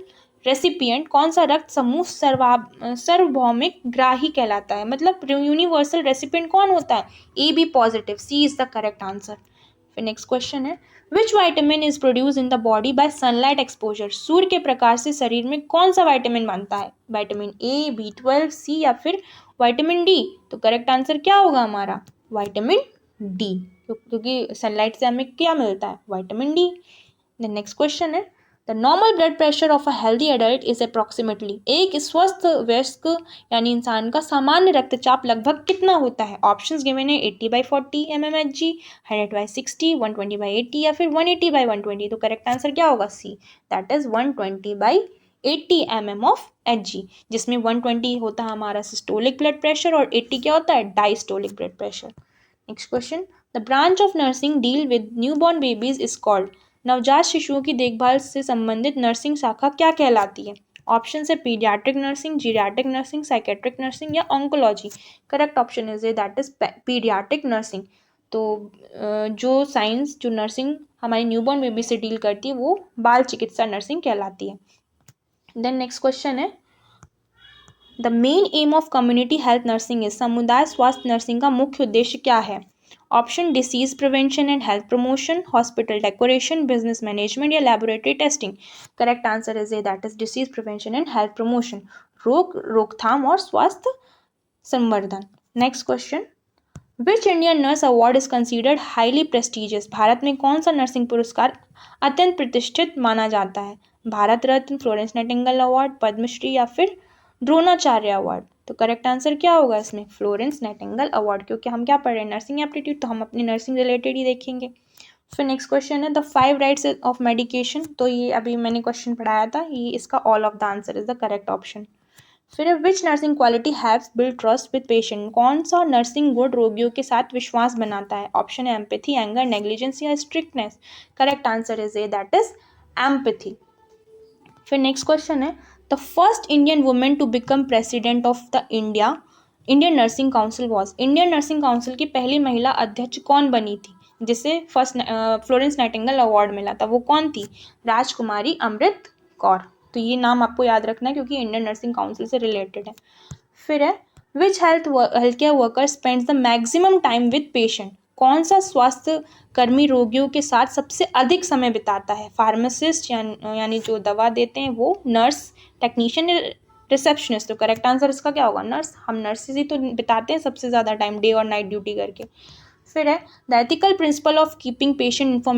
recipient, कौन सा रक्त समूह सार्वभौमिक ग्राही कहलाता है, मतलब यूनिवर्सल रेसिपिएंट कौन होता है, AB positive, C is the correct answer. फिर नेक्स्ट क्वेश्चन है, which vitamin is produce in the body by sunlight exposure? सूर्य के प्रकाश से शरीर में कौन सा वाइटामिन बनता है? वाइटामिन ए, B12, सी या फिर वाइटामिन डी? तो करेक्ट आंसर क्या होगा हमारा? वाइटामिन डी, क्योंकि सनलाइट से हमें क्या मिलता है? Vitamin D. The next question है, the normal blood pressure of a healthy adult is approximately, एक स्वस्थ वयस्क यानी इंसान का सामान्य रक्तचाप लगभग कितना होता है? ऑप्शंस गिवन है 80/40 mmHg, 100/60, 120/80 या फिर 180/120। तो करेक्ट आंसर क्या होगा? C, that is 120/80 mm of Hg, जिसमें 120 होता है हमारा सिस्टोलिक ब्लड प्रेशर और 80 क्या होता है? Diastolic blood pressure. Next question, the branch of nursing deal with newborn babies is called, नवजात शिशुओं की देखभाल से संबंधित नर्सिंग शाखा क्या कहलाती है? ऑप्शन है paediatric nursing, geriatric nursing, psychiatric nursing या oncology. Correct option is that is paediatric nursing. तो जो साइंस जो नर्सिंग हमारी न्यूबॉर्न बेबी से डील करती है वो बाल चिकित्सा नर्सिंग कहलाती है। देन नेक्स्ट क्वेश्चन है, the main aim of community health nursing is, समुदाय स्वास्थ्य नर्सिंग का मुख्य उद्देश्य क्या है? Option disease prevention and health promotion, hospital decoration, business management या laboratory testing. Correct answer is A that is disease prevention and health promotion, रोकथाम और स्वास्थ्य संवर्धन। Next question, which Indian nurse award is considered highly prestigious, Bharat में कौन सा nursing पुरस्कार अत्यंत प्रतिष्ठित माना जाता है? Bharat Ratna, Florence Nightingale award, Padmashri या फिर द्रोणाचार्य अवार्ड। तो करेक्ट आंसर क्या होगा इसमें? फ्लोरेंस नाइटिंगेल अवार्ड, क्योंकि हम क्या पढ़ रहे हैं? नर्सिंग एप्टीट्यूड, तो हम अपनी नर्सिंग रिलेटेड ही देखेंगे। फिर नेक्स्ट क्वेश्चन है, द 5 राइट्स ऑफ मेडिकेशन, तो ये अभी मैंने क्वेश्चन पढ़ाया था, ये इसका all of the answer is the correct option. फिर which nursing quality haves build trust with patient, कौन सा नर्सिंग गुण रोगियों के साथ विश्वास बनाता है? ऑप्शन है एम्पैथी, एंगर, नेग्लिजेंस या strictness. Correct answer is A that is empathy. फिर नेक्स्ट क्वेश्चन है, the first Indian women to become president of the Indian nursing council was, Indian nursing council की पहली महिला अध्यक्ष कौन बनी थी जिसे फर्स्ट फ्लोरेंस नाइटिंगेल अवार्ड मिला था? वो कौन थी? राजकुमारी अमृत कौर। तो ये नाम आपको याद रखना है क्योंकि इंडियन नर्सिंग काउंसिल से रिलेटेड है। फिर है, which health care worker spends the maximum time with patient, कौन सा स्वास्थ्य कर्मी रोगियों के साथ सबसे अधिक समय बिताता है? फार्मासिस्ट यानी जो दवा देते हैं वो, नर्स, टेक्नीशियन, रिसेप्शनिस्ट। तो करेक्ट आंसर इसका क्या होगा? नर्स। हम नर्सेज ही तो बिताते हैं सबसे ज़्यादा टाइम डे और नाइट ड्यूटी करके। फिर है, the ethical principle of keeping patient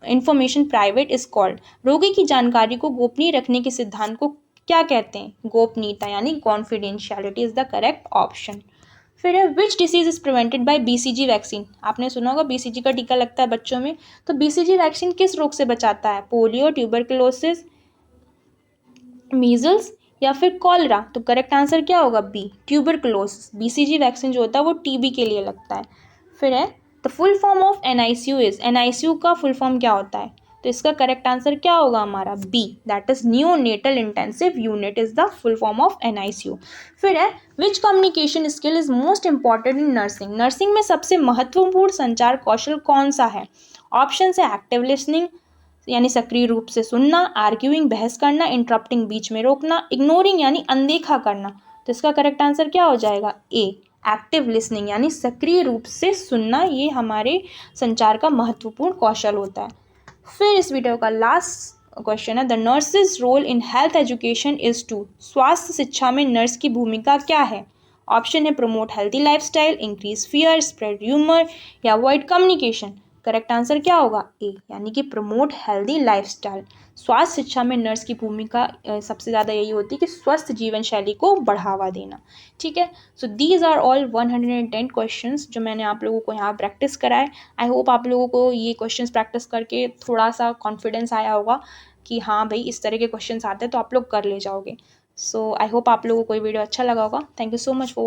information private is called, रोगी की जानकारी को गोपनीय रखने के सिद्धांत को क्या कहते हैं? गोपनीयता यानी confidentiality is the correct option. फिर है, which disease is prevented by BCG vaccine, आपने सुना होगा BCG का टीका लगता है बच्चों में, तो BCG वैक्सीन किस रोग से बचाता है? पोलियो, ट्यूबरकुलोसिस, मीजल्स या फिर कॉलरा। तो करेक्ट आंसर क्या होगा? B, tuberculosis. BCG वैक्सीन जो होता है वो TB के लिए लगता है। फिर है, the full form of NICU is, NICU का फुल फॉर्म क्या होता है? तो इसका करेक्ट आंसर क्या होगा हमारा? B, that is neonatal intensive unit is the full form of NICU। फिर है, which communication skill is most important in nursing, nursing में सबसे महत्वपूर्ण संचार कौशल कौन सा है? ऑप्शन है एक्टिव लिसनिंग यानी सक्रिय रूप से सुनना, आर्ग्यूइंग बहस करना, इंटरप्टिंग बीच में रोकना, इग्नोरिंग यानी अनदेखा करना। तो इसका करेक्ट आंसर क्या हो जाएगा? ए, एक्टिव लिसनिंग यानी सक्रिय रूप से सुनना, ये हमारे संचार का महत्वपूर्ण कौशल होता है। फिर इस वीडियो का लास्ट क्वेश्चन है, the nurses role in health education is to, स्वास्थ्य शिक्षा में नर्स की भूमिका क्या है? ऑप्शन है promote healthy lifestyle, increase fear, spread humour या अवॉइड कम्युनिकेशन। करेक्ट आंसर क्या होगा? ए, यानी कि प्रमोट हेल्दी लाइफस्टाइल। स्वास्थ्य शिक्षा में नर्स की भूमिका सबसे ज़्यादा यही होती है कि स्वस्थ जीवन शैली को बढ़ावा देना। ठीक है, so these are all 110 questions जो मैंने आप लोगों को यहाँ प्रैक्टिस कराए। आई होप आप लोगों को ये क्वेश्चंस प्रैक्टिस करके थोड़ा सा कॉन्फिडेंस आया होगा कि हाँ भाई इस तरह के क्वेश्चंस आते हैं तो आप लोग कर ले जाओगे। सो आई होप आप लोगों को ये वीडियो अच्छा लगा होगा। Thank you so much for